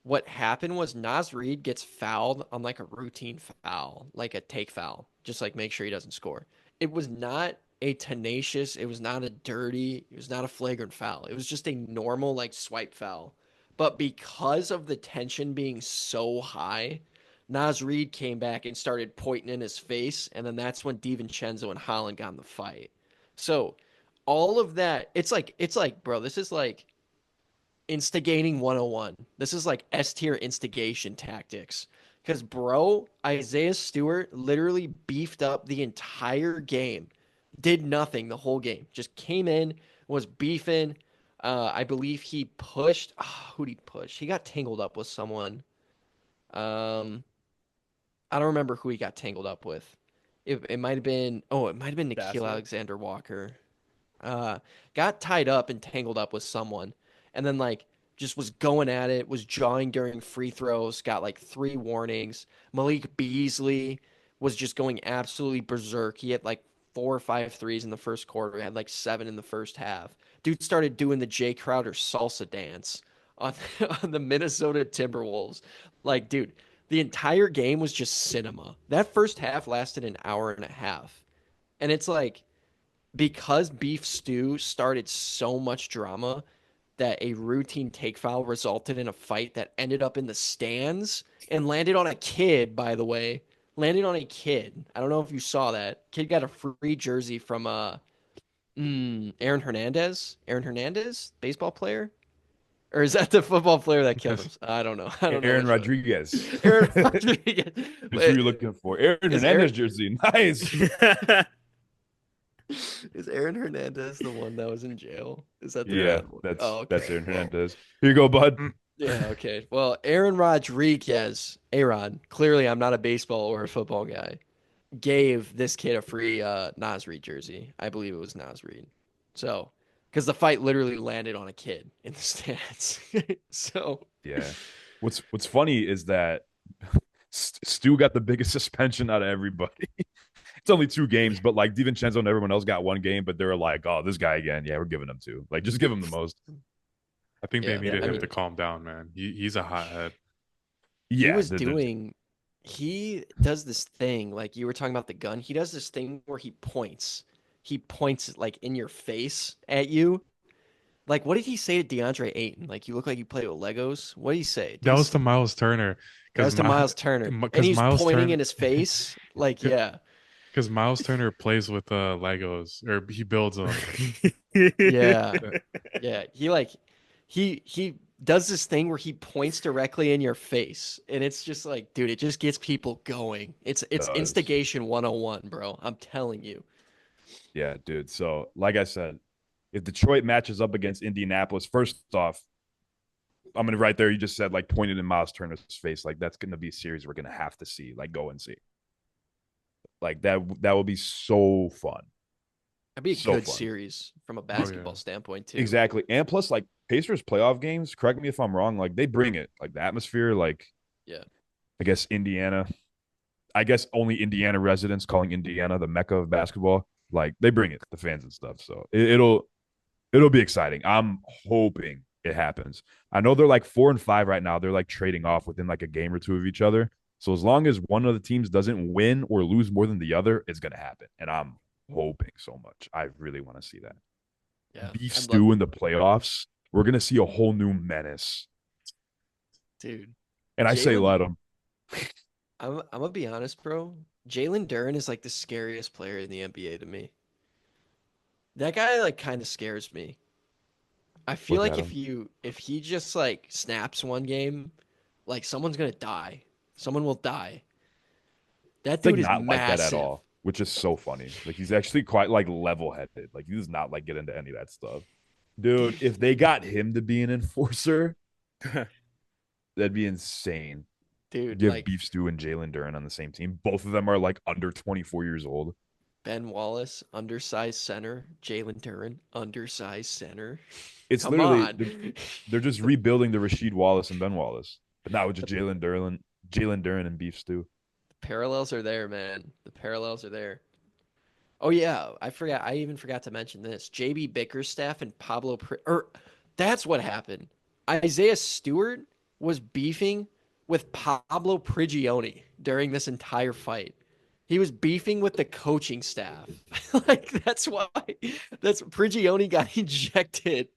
A: what happened was Naz Reid gets fouled on like a routine foul, like a take foul, just like make sure he doesn't score. It was not a tenacious, it was not a dirty, it was not a flagrant foul. It was just a normal like swipe foul. But because of the tension being so high, Naz Reid came back and started pointing in his face, and then that's when DiVincenzo and Holland got in the fight. So all of that, it's like, bro, this is like instigating 101. This is like S tier instigation tactics. Because, bro, Isaiah Stewart literally beefed up the entire game, did nothing the whole game, just came in, was beefing. I believe he pushed. Oh, who'd he push? He got tangled up with someone. Um, I don't remember who he got tangled up with. It might have been. Oh, it might have been Nikhil
C: Dassler.
A: Alexander Walker. got tied up and tangled up with someone, and then like just was going at it, was jawing during free throws, got like 3 warnings. Malik Beasley was just going absolutely berserk. He had like 4 or 5 threes in the first quarter. He had like 7 in the first half. Dude started doing the Jay Crowder salsa dance on on the Minnesota Timberwolves. Like, dude, the entire game was just cinema. That first half lasted an hour and a half. And it's like because Beef Stew started so much drama that a routine take foul resulted in a fight that ended up in the stands and landed on a kid, by the way. Landed on a kid. I don't know if you saw that. Kid got a free jersey from Aaron Hernandez. Aaron Hernandez, baseball player? Or is that the football player that killed him?
D: Yes.
A: I don't know. I don't know.
B: Aaron
A: which one.
B: Rodriguez.
A: Aaron Rodriguez.
B: That's who you're looking for. Aaron
A: Is
B: Hernandez jersey. Nice.
A: Is Aaron Hernandez the one that was in jail? Is that the
B: Yeah,
A: bad one?
B: that's
A: Oh, okay.
B: that's Aaron
A: Well,
B: Hernandez. Here you go, bud.
A: yeah, okay. Well, Aaron Rodriguez, Aaron, clearly I'm not a baseball or a football guy, gave this kid a free Nas Reed jersey. I believe it was Nas Reed. So, because the fight literally landed on a kid in the stands. So,
B: Yeah. What's funny is that Stu got the biggest suspension out of everybody. It's only 2 games, but like DiVincenzo and everyone else got 1 game, but they were like, "Oh, this guy again. Yeah, we're giving him 2. Like, just give him the most."
D: I think they
A: yeah,
D: needed
A: I
D: him
A: mean,
D: to calm down, man. He's a hothead.
A: he
B: Yeah,
A: was doing, he does this thing, like you were talking about the gun. He does this thing where he points. He points like in your face at you. Like, what did he say to DeAndre Ayton? Like, you look like you play with Legos. What did he say? Did
D: That
A: he
D: was to Miles Turner
A: That was to Miles Turner, and
D: because
A: he's
D: Miles
A: pointing
D: Turner
A: in his face. Like, yeah,
D: because Miles Turner plays with Legos or he builds them.
A: yeah, yeah. He does this thing where he points directly in your face, and it's just like, dude, it just gets people going. It's
B: does.
A: instigation 101, bro. I'm telling you.
B: Yeah, dude. So, like I said, if Detroit matches up against Indianapolis, first off, I'm gonna right there. You just said like pointed in Miles Turner's face, like that's gonna be a series we're gonna have to see. Like, go and see. Like that will be so fun,
A: That'd be a
B: so
A: good
B: fun.
A: series from a
D: Oh
A: basketball
D: yeah.
A: standpoint too.
B: Exactly, and plus, like Pacers playoff games. Correct me if I'm wrong. Like they bring it, like the atmosphere. Like
A: Yeah,
B: I guess Indiana. I guess only Indiana residents calling Indiana the mecca of basketball. Like they bring it, the fans and stuff. So it'll be exciting. I'm hoping it happens. I know they're like 4-5 right now. They're like trading off within like a game or 2 of each other. So as long as one of the teams doesn't win or lose more than the other, it's gonna happen. And I'm hoping so much. I really want to see that.
A: yeah.
B: Beef
A: I'd love,
B: stew in the playoffs. We're gonna see a whole new menace.
A: dude.
B: And I say
A: Jalen,
B: let them.
A: I'm gonna be honest, bro. Jalen Duren is like the scariest player in the NBA to me. That guy like kind of scares me. I feel
B: Look
A: like
B: at him.
A: if he just like snaps one game, like someone's gonna die. Someone will die. That
B: It's like
A: dude is
B: not like that at
A: massive.
B: all, which is so funny. Like he's actually quite like level headed. Like he does not like get into any of that stuff. Dude, if they got him to be an enforcer, that'd be insane.
A: Dude,
B: Give
A: like
B: Beef Stew and Jalen Duren on the same team. Both of them are like under 24 years old.
A: Ben Wallace, undersized center. Jalen Duren, undersized center.
B: It's
A: Come
B: literally
A: on.
B: they're just rebuilding the Rasheed Wallace and Ben Wallace, but now with just Jalen Duren and Beef Stew.
A: Parallels are there, man. The parallels are there. Oh yeah, I forgot. I even forgot to mention this. JB Bickerstaff and that's what happened. Isaiah Stewart was beefing with Pablo Prigioni during this entire fight. He was beefing with the coaching staff. Like that's why that's Prigioni got ejected.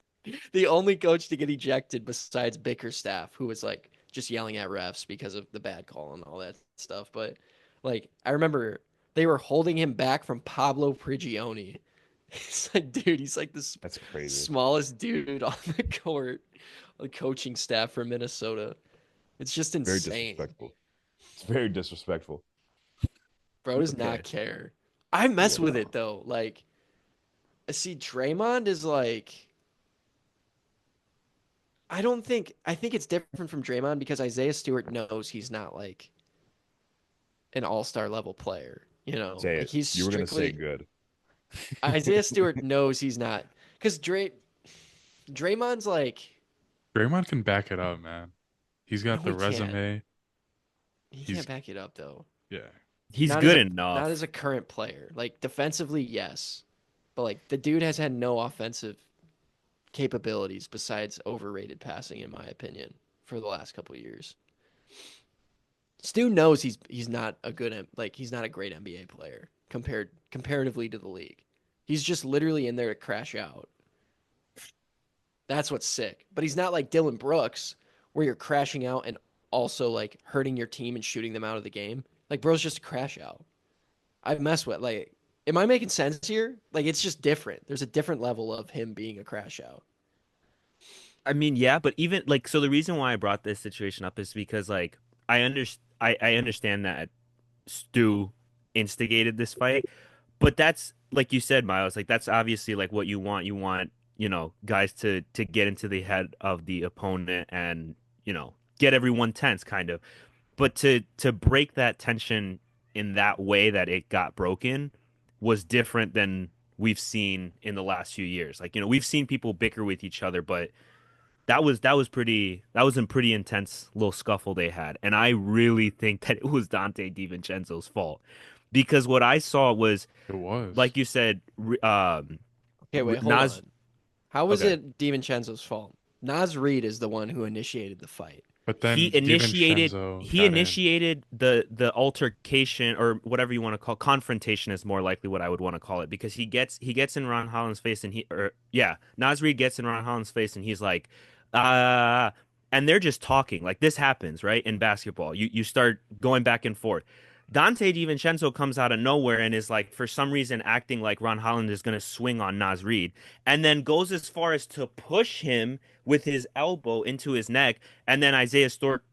A: The only coach to get ejected besides Bickerstaff, who was like just yelling at refs because of the bad call and all that stuff. But like I remember they were holding him back from Pablo Prigioni. It's like, dude, he's like this
B: That's crazy.
A: smallest dude on the court, the coaching staff for Minnesota. It's just
B: Very
A: insane.
B: disrespectful. It's very disrespectful.
A: Bro does
B: Okay.
A: not care. I mess
B: Yeah,
A: with
B: no.
A: it though. Like, see, Draymond is like, I think it's different from Draymond because Isaiah Stewart knows he's not like an all-star level player. You know,
B: Say
A: like
B: it.
A: he's
B: You were gonna say
A: strictly
B: good.
A: Isaiah Stewart knows he's not. Because Draymond's like,
D: Draymond can back it up, man. He's
A: no,
D: got the
A: he can't.
D: resume.
A: He
D: He's
A: can't back it up though.
D: yeah.
C: He's
A: Not as
C: good
A: a not
C: enough.
A: as a current player. Like defensively, yes, but like the dude has had no offensive capabilities besides overrated passing, in my opinion, for the last couple of years. Stu knows he's not a good like he's not a great NBA player comparatively to the league. He's just literally in there to crash out. That's what's sick. But he's not like Dylan Brooks, where you're crashing out and also like hurting your team and shooting them out of the game. Like bro's just a crash out. I mess with like am I making sense here? Like it's just different. There's a different level of him being a crash out.
C: I mean, yeah, but even like so the reason why I brought this situation up is because like I understand that Stu instigated this fight, but that's like you said, Miles, like that's obviously like what you want. You want, guys to get into the head of the opponent and, get everyone tense kind of. But to break that tension in that way that it got broken was different than we've seen in the last few years. Like, we've seen people bicker with each other, but that was a pretty intense little scuffle they had. And I really think that it was Donte DiVincenzo's fault. Because what I saw was,
D: It was.
C: like you said,
A: Okay, wait, hold
C: Nas.
A: on. How was
C: Okay.
A: it DiVincenzo's fault? Nas Reed is the one who initiated the fight.
D: But
C: he
D: then
C: initiated
D: DiVincenzo
C: he
D: got in.
C: initiated the altercation or whatever you want to call confrontation is more likely what I would want to call it because he gets in Ron Holland's face and Nas Reed gets in Ron Holland's face and he's like and they're just talking like this happens right in basketball you start going back and forth. Donte DiVincenzo comes out of nowhere and is like for some reason acting like Ron Holland is going to swing on Nas Reed and then goes as far as to push him with his elbow into his neck and then Isaiah Stewart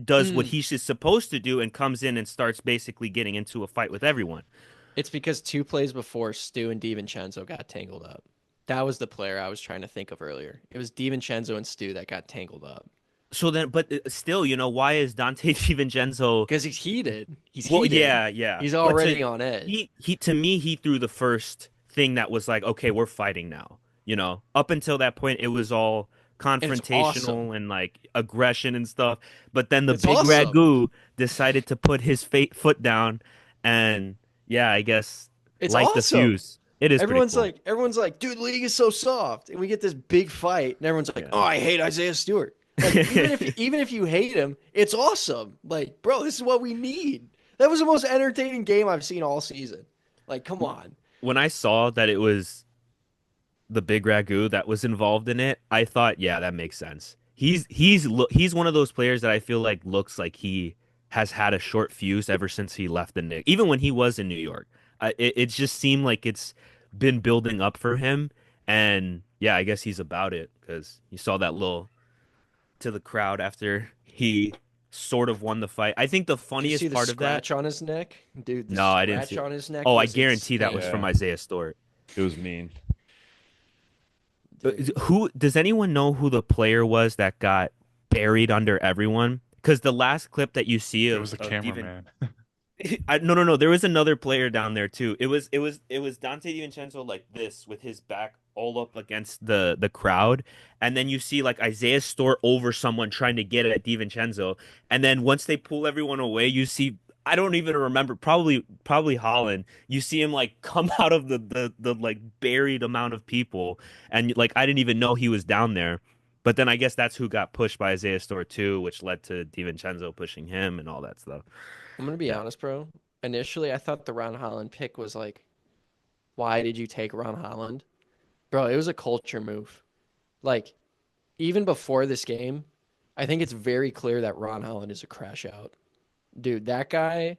C: does what
A: Mm.
C: he's supposed to do and comes in and starts basically getting into a fight with everyone.
A: It's because 2 plays before Stu and DiVincenzo got tangled up. That was the player I was trying to think of earlier. It was DiVincenzo and Stu that got tangled up.
C: So then, but still, why is Donte DiVincenzo?
A: Because he's heated. He's
C: Well,
A: heated.
C: yeah, yeah.
A: He's
C: But
A: already on edge.
C: he to me he threw the first thing that was like, okay, we're fighting now. Up until that point, it was all
A: And it's awesome.
C: confrontational and like aggression and stuff. But then the
A: It's
C: big
A: awesome.
C: ragu decided to put his foot down, and yeah, I guess
A: It's
C: light the
A: awesome.
C: fuse. It is pretty cool.
A: Everyone's like, dude, the league is so soft. And we get this big fight, and everyone's like,
C: Yeah.
A: oh, I hate Isaiah Stewart. Like, even if you hate him, it's awesome. Like, bro, this is what we need. That was the most entertaining game I've seen all season. Like, come on.
C: When I saw that it was the big ragu that was involved in it, I thought, yeah, that makes sense. He's one of those players that I feel like looks like he has had a short fuse ever since he left the Knicks. Even when he was in New York, it just seemed like it's been building up for him. And yeah, I guess he's about it because you saw that little to the crowd after he sort of won the fight. I think the
A: Did you see
C: funniest
A: the
C: part of that.
A: scratch on his neck? Dude, the
C: No, I didn't see
A: scratch
C: it.
A: on his neck
C: Oh, I
A: was
C: guarantee that was
A: insane.
C: from
B: Yeah.
C: Isaiah Stewart.
B: It was mean.
A: Dude.
C: Who does anyone know who the player was that got buried under everyone? Because the last clip that you see
D: It
C: of,
D: was the
C: of
D: cameraman.
C: no, there was another player down there too. It was Donte DiVincenzo like this with his back all up against the crowd, and then you see like Isaiah Stewart over someone trying to get at DiVincenzo, and then once they pull everyone away, you see. I don't even remember. Probably Holland. You see him like come out of the like buried amount of people, and like I didn't even know he was down there. But then I guess that's who got pushed by Isaiah Stewart too, which led to DiVincenzo pushing him and all that stuff.
A: I'm gonna be
C: Yeah.
A: honest, bro. Initially, I thought the Ron Holland pick was like, why did you take Ron Holland? Bro, it was a culture move. Like, even before this game, I think it's very clear that Ron Holland is a crash out. Dude, that guy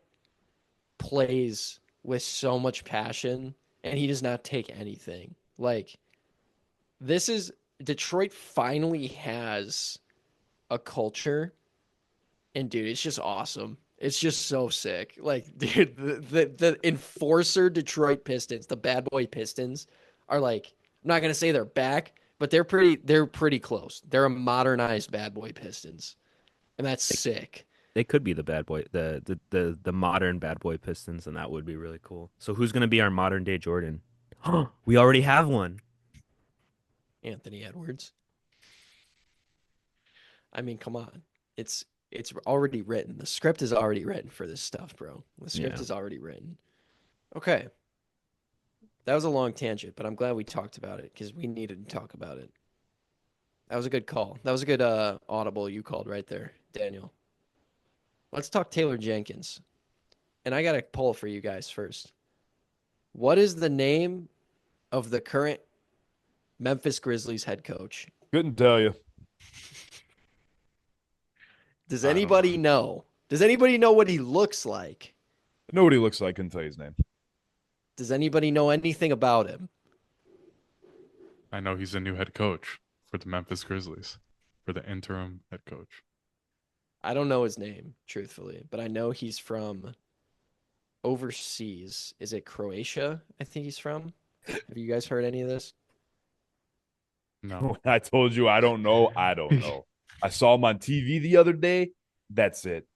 A: plays with so much passion and he does not take anything. Like, this is Detroit finally has a culture, and dude, it's just awesome. It's just so sick. Like, dude, the enforcer Detroit Pistons, the Bad Boy Pistons, are like, I'm not gonna say they're back, but they're pretty close. They're a modernized Bad Boy Pistons, and that's sick.
C: They could be the bad boy, the modern bad boy Pistons, and that would be really cool. So who's gonna be our modern day Jordan? We already have one.
A: Anthony Edwards. I mean, come on. It's already written. The script is already written for this stuff, bro. The script
C: Yeah.
A: is already written. Okay. That was a long tangent, but I'm glad we talked about it because we needed to talk about it. That was a good call. That was a good audible you called right there, Daniel. Let's talk Taylor Jenkins. And I got a poll for you guys first. What is the name of the current Memphis Grizzlies head coach?
B: Couldn't tell you.
A: Does
D: I don't
A: anybody know? Does anybody know what he looks like?
B: I know what he looks like. Couldn't tell you his name.
A: Does anybody know anything about him?
D: I know he's a new head coach for the Memphis Grizzlies, for the interim head coach.
A: I don't know his name, truthfully, but I know he's from overseas. Is it Croatia? I think he's from. Have you guys heard any of this?
D: No.
B: I told you I don't know. I don't know. I saw him on TV the other day. That's it.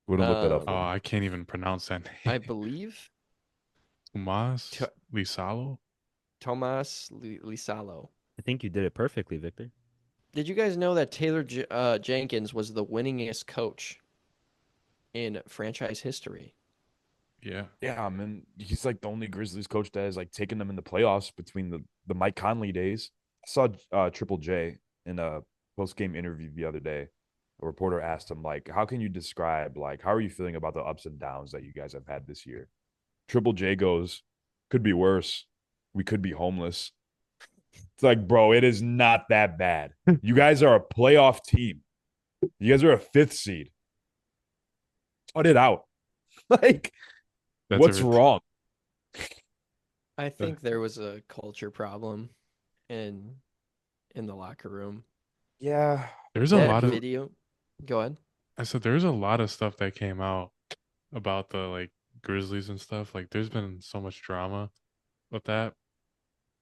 B: Wouldn't look that up.
D: Oh, I can't even pronounce that
A: I
D: name.
A: believe
D: Tomas
A: T-
D: Lisalo?
A: Tomas Lisalo.
C: I think you did it perfectly, Victor.
A: Did you guys know that Taylor Jenkins was the winningest coach in franchise history?
D: Yeah.
B: Yeah, I mean, he's like the only Grizzlies coach that has like taken them in the playoffs between the Mike Conley days. I saw Triple J in a post game interview the other day. A reporter asked him like, "How can you describe like how are you feeling about the ups and downs that you guys have had this year?" Triple J goes, "Could be worse. We could be homeless." It's like, bro, it is not that bad. You guys are a playoff team. You guys are a fifth seed. Cut it out. Like,
D: That's
B: what's
D: a
B: wrong?
A: I think there was a culture problem in the locker room.
B: Yeah.
D: There's a
A: That
D: lot of
A: video. Go ahead.
D: I said there's a lot of stuff that came out about the like Grizzlies and stuff. Like there's been so much drama with that.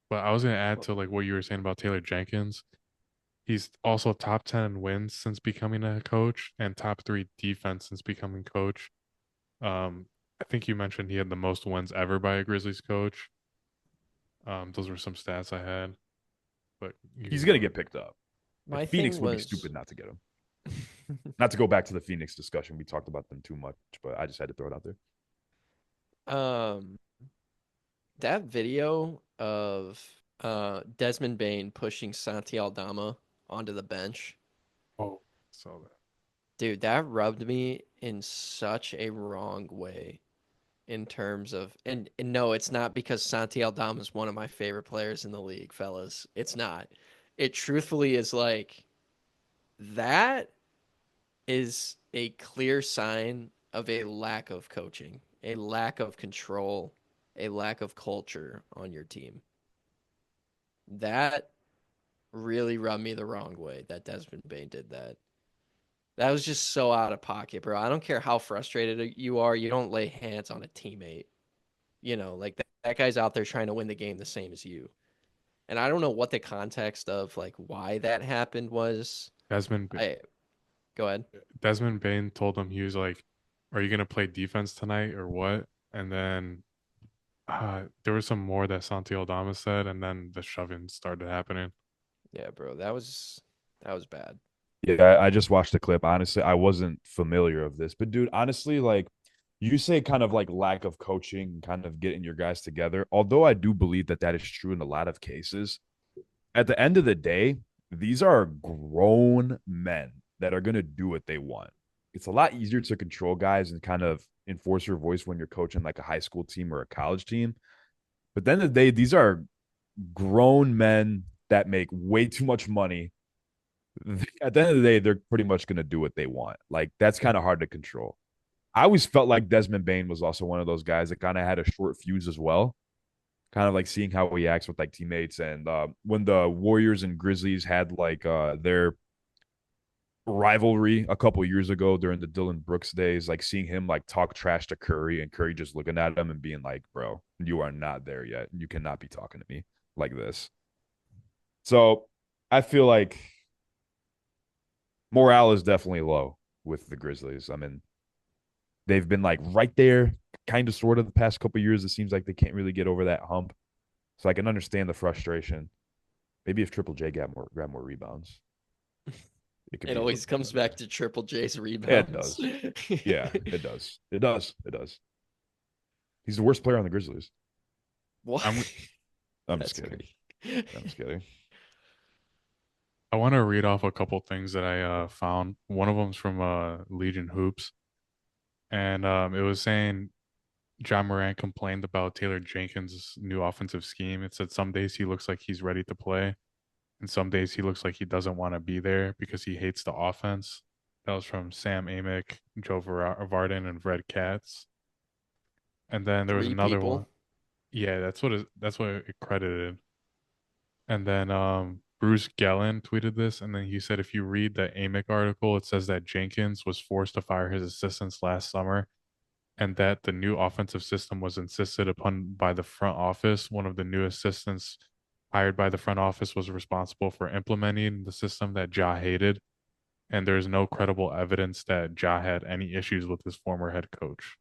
D: But I was gonna add to like what you were saying about Taylor Jenkins. He's also top 10 in wins since becoming a coach and top 3 defense since becoming coach. I think you mentioned he had the most wins ever by a Grizzlies coach. Those were some stats I had. But
B: He's going to get picked up.
A: My
B: Phoenix
A: thing
B: would be
A: was
B: stupid not to get him. Not to go back to the Phoenix discussion. We talked about them too much, but I just had to throw it out there.
A: That video of Desmond Bain pushing Santi Aldama onto the bench.
D: Oh, saw that.
A: Dude, that rubbed me in such a wrong way in terms of and no, it's not because Santi Aldama is one of my favorite players in the league, fellas. It's not. It truthfully is like that is a clear sign of a lack of coaching, a lack of control, a lack of culture on your team. That really rubbed me the wrong way that Desmond Bain did that. That was just so out of pocket, bro. I don't care how frustrated you are. You don't lay hands on a teammate. You know, like that guy's out there trying to win the game the same as you. And I don't know what the context of like why that happened was.
D: Desmond
A: Go ahead.
D: Desmond Bain told him he was like, "Are you gonna play defense tonight or what?" And then there was some more that Santi Aldama said, and then the shoving started happening.
A: Yeah, bro, that was bad.
B: Yeah, I just watched the clip. Honestly, I wasn't familiar of this. But dude, honestly, like you say kind of like lack of coaching, kind of getting your guys together. Although I do believe that that is true in a lot of cases. At the end of the day, these are grown men that are going to do what they want. It's a lot easier to control guys and kind of enforce your voice when you're coaching like a high school team or a college team. But at the end of the day, these are grown men that make way too much money. At the end of the day, they're pretty much going to do what they want. Like, that's kind of hard to control. I always felt like Desmond Bain was also one of those guys that kind of had a short fuse as well. Kind of like seeing how he acts with like teammates. And when the Warriors and Grizzlies had like their rivalry a couple years ago during the Dylan Brooks days, like seeing him like talk trash to Curry and Curry just looking at him and being like, bro, you are not there yet. You cannot be talking to me like this. So I feel like morale is definitely low with the Grizzlies. I mean, they've been like right there, kind of sort of the past couple of years. It seems like they can't really get over that hump. So I can understand the frustration. Maybe if Triple J grab more rebounds, it could
A: It
B: be a
A: always
B: little
A: comes
B: better.
A: back to Triple J's
B: Yeah, it
A: rebounds.
B: does. Yeah, it does. It does. It does. He's the worst player on the Grizzlies.
A: What?
D: I'm
B: I'm just
A: That's
B: kidding.
A: crazy.
B: I'm just kidding.
D: I want to read off a couple things that I found. One of them's from Legion Hoops, and it was saying John Morant complained about Taylor Jenkins' new offensive scheme. It said some days he looks like he's ready to play, and some days he looks like he doesn't want to be there because he hates the offense. That was from Sam Amick, Joe Varden, and Red Katz. And then there was
A: Three
D: another one.
A: people.
D: Yeah, that's what it credited. And then Bruce Gellin tweeted this, and then he said if you read the Amick article, it says that Jenkins was forced to fire his assistants last summer, and that the new offensive system was insisted upon by the front office. One of the new assistants hired by the front office was responsible for implementing the system that Ja hated, and there is no credible evidence that Ja had any issues with his former head coach.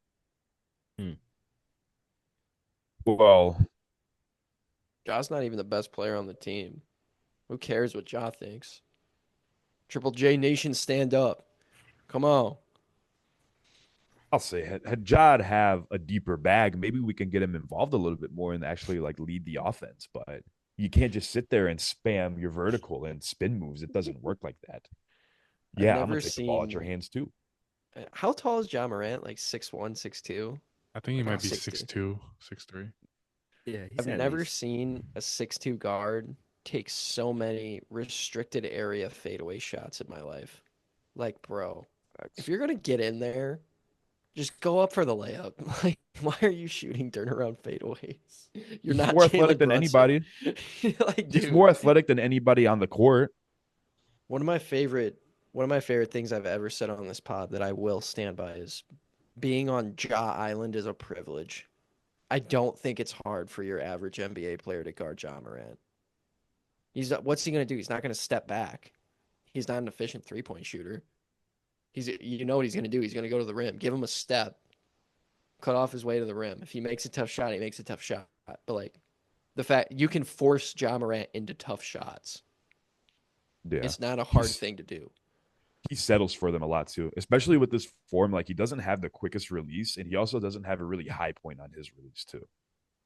B: Well,
A: Ja's not even the best player on the team. Who cares what Ja thinks? Triple J Nation, stand up. Come on.
B: I'll say had Jad have a deeper bag, maybe we can get him involved a little bit more and actually like lead the offense. But you can't just sit there and spam your vertical and spin moves. It doesn't work like that.
A: I've
B: Yeah, I'm
A: never
B: gonna take the ball out your
A: seen.
B: hands too.
A: How tall is Ja Morant? Like 6'1", 6'2"?
D: I think he
A: Like
D: might be
A: 6'2".
D: 6'2", 6'3".
C: Yeah, he's
A: I've
C: at
A: never
C: least.
A: seen a 6'2" guard take so many restricted area fadeaway shots in my life. Like, bro, if you're gonna get in there, just go up for the layup. Like, why are you shooting turnaround fadeaways? You're
B: He's
A: not
B: more athletic
A: Jalen
B: than
A: Brunson.
B: anybody.
A: Like,
B: He's
A: dude,
B: more athletic than anybody on the court.
A: one of my favorite one of my favorite things I've ever said on this pod that I will stand by is being on Ja Island is a privilege. I don't think it's hard for your average NBA player to guard Ja Morant. He's not, what's he gonna do? He's not gonna step back. He's not an efficient 3-point shooter. He's you know what he's gonna do? He's gonna go to the rim. Give him a step, cut off his way to the rim. If he makes a tough shot, he makes a tough shot. But like the fact you can force Ja Morant into tough shots.
B: Yeah.
A: It's not a hard
B: He's
A: thing to do.
B: he settles for them a lot too, especially with this form. Like he doesn't have the quickest release, and he also doesn't have a really high point on his release too.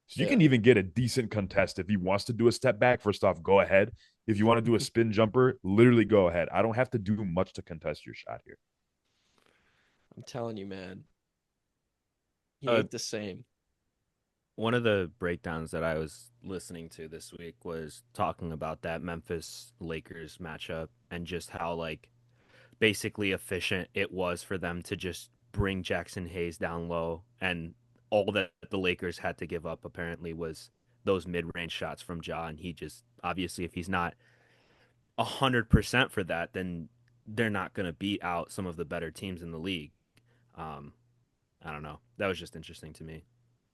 B: So you
A: Yeah.
B: can even get a decent contest if he wants to do a step back. First off, go ahead. If you want to do a spin jumper, literally go ahead. I don't have to do much to contest your shot here.
A: I'm telling you, man. He
C: Uh,
A: ain't the same.
C: One of the breakdowns that I was listening to this week was talking about that Memphis Lakers matchup and just how like basically efficient it was for them to just bring Jackson Hayes down low, and all that the Lakers had to give up apparently was those mid-range shots from Ja, and he just obviously if he's not 100% for that, then they're not going to beat out some of the better teams in the league. Um, I don't know. That was just interesting to me.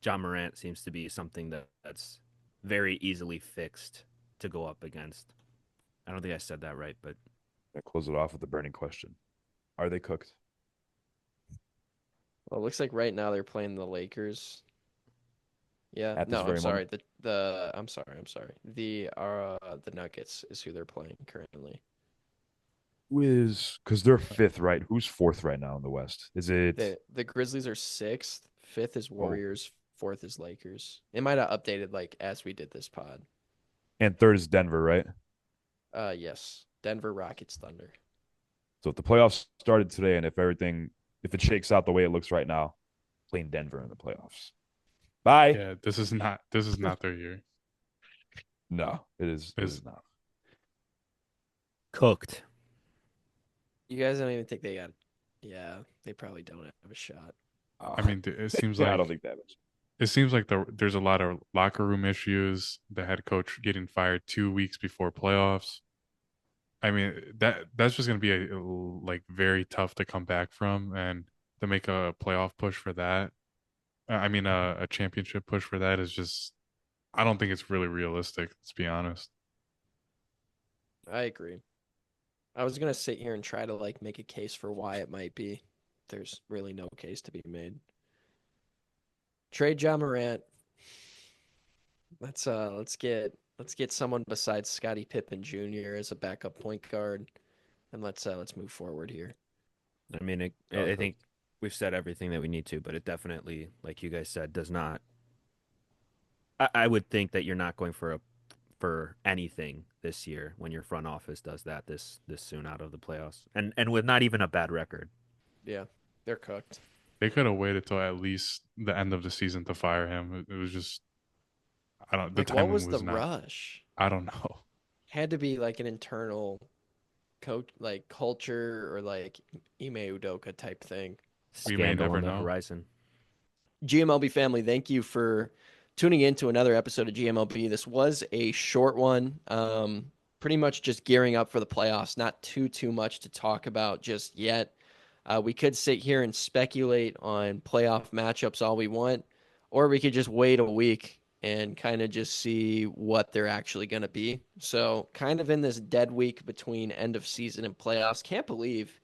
C: John Morant seems to be something that's very easily fixed to go up against. I don't think I said that right, but
B: I close it off with a burning question: are they cooked?
A: Well, it looks like right now they're playing the Lakers. Yeah.
B: At this
A: No, I'm
B: very moment?
A: sorry. I'm sorry. The Nuggets is who they're playing currently.
B: Who is because they're fifth, right? Who's fourth right now in the West? Is it?
A: The Grizzlies are sixth, fifth is
B: Oh,
A: Warriors, fourth is Lakers. It might have updated like as we did this pod.
B: and third is Denver, right?
A: Yes. Denver Rockets Thunder.
B: So if the playoffs started today, and if it shakes out the way it looks right now, playing Denver in the playoffs. Bye.
D: Yeah, this is not their year.
B: No, it is. It
D: Is
B: is not.
C: cooked.
A: You guys don't even think they got. Yeah, they probably don't have a shot.
D: I mean, it seems
B: Yeah, I don't
D: like
B: think that much.
D: there's a lot of locker room issues. The head coach getting fired 2 weeks before playoffs. I mean, that's just gonna be a like very tough to come back from, and to make a playoff push for that. I mean, a championship push for that is just. I don't think it's really realistic. Let's be honest.
A: I agree. I was gonna sit here and try to like make a case for why it might be. There's really no case to be made. Trade John Morant. Let's get someone besides Scottie Pippen Jr. as a backup point guard, and let's move forward here.
C: I mean, I think we've said everything that we need to, but it definitely, like you guys said, does not. I would think that you're not going for anything this year when your front office does that this soon out of the playoffs, and with not even a bad record.
A: Yeah, they're cooked.
D: They could have waited till at least the end of the season to fire him. It was just, I don't. The
A: Like, what
D: timing
A: was
D: was
A: the
D: not.
A: rush?
D: I don't know.
A: Had to be like an internal coach, like culture or like Ime Udoka type thing.
D: We may
C: Scandal
D: never
C: on the
D: know.
C: horizon.
A: GMLB family, thank you for tuning in to another episode of GMLB. This was a short one, pretty much just gearing up for the playoffs. Not too much to talk about just yet. We could sit here and speculate on playoff matchups all we want, or we could just wait a week and kind of just see what they're actually going to be. So kind of in this dead week between end of season and playoffs. Can't believe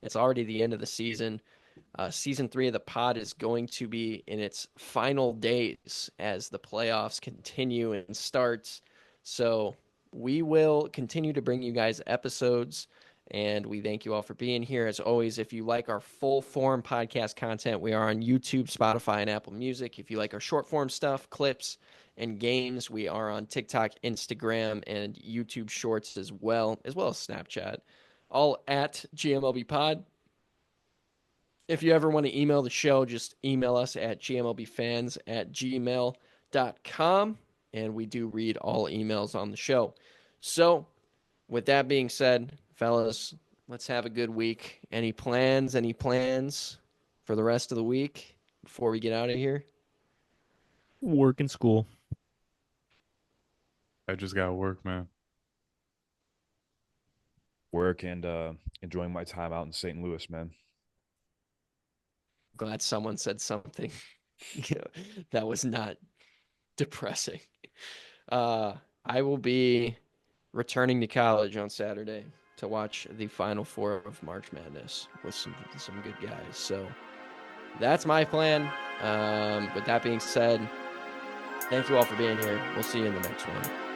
A: it's already the end of the season. Season 3 of the pod is going to be in its final days as the playoffs continue and starts. So we will continue to bring you guys episodes, and we thank you all for being here. As always, if you like our full form podcast content, we are on YouTube, Spotify, and Apple Music. If you like our short form stuff, clips, and games, we are on TikTok, Instagram, and YouTube Shorts as well as Snapchat. All at GMLB Pod. If you ever want to email the show, just email us at gmlbfans@gmail.com, and we do read all emails on the show. So, with that being said, fellas, let's have a good week. Any plans for the rest of the week before we get out of here?
C: Work and school.
D: I just got to work, man.
B: Work and enjoying my time out in St. Louis, man.
A: Glad someone said something that was not depressing. I will be returning to college on Saturday to watch the Final Four of March Madness with some good guys. So that's my plan. With that being said, thank you all for being here. We'll see you in the next one.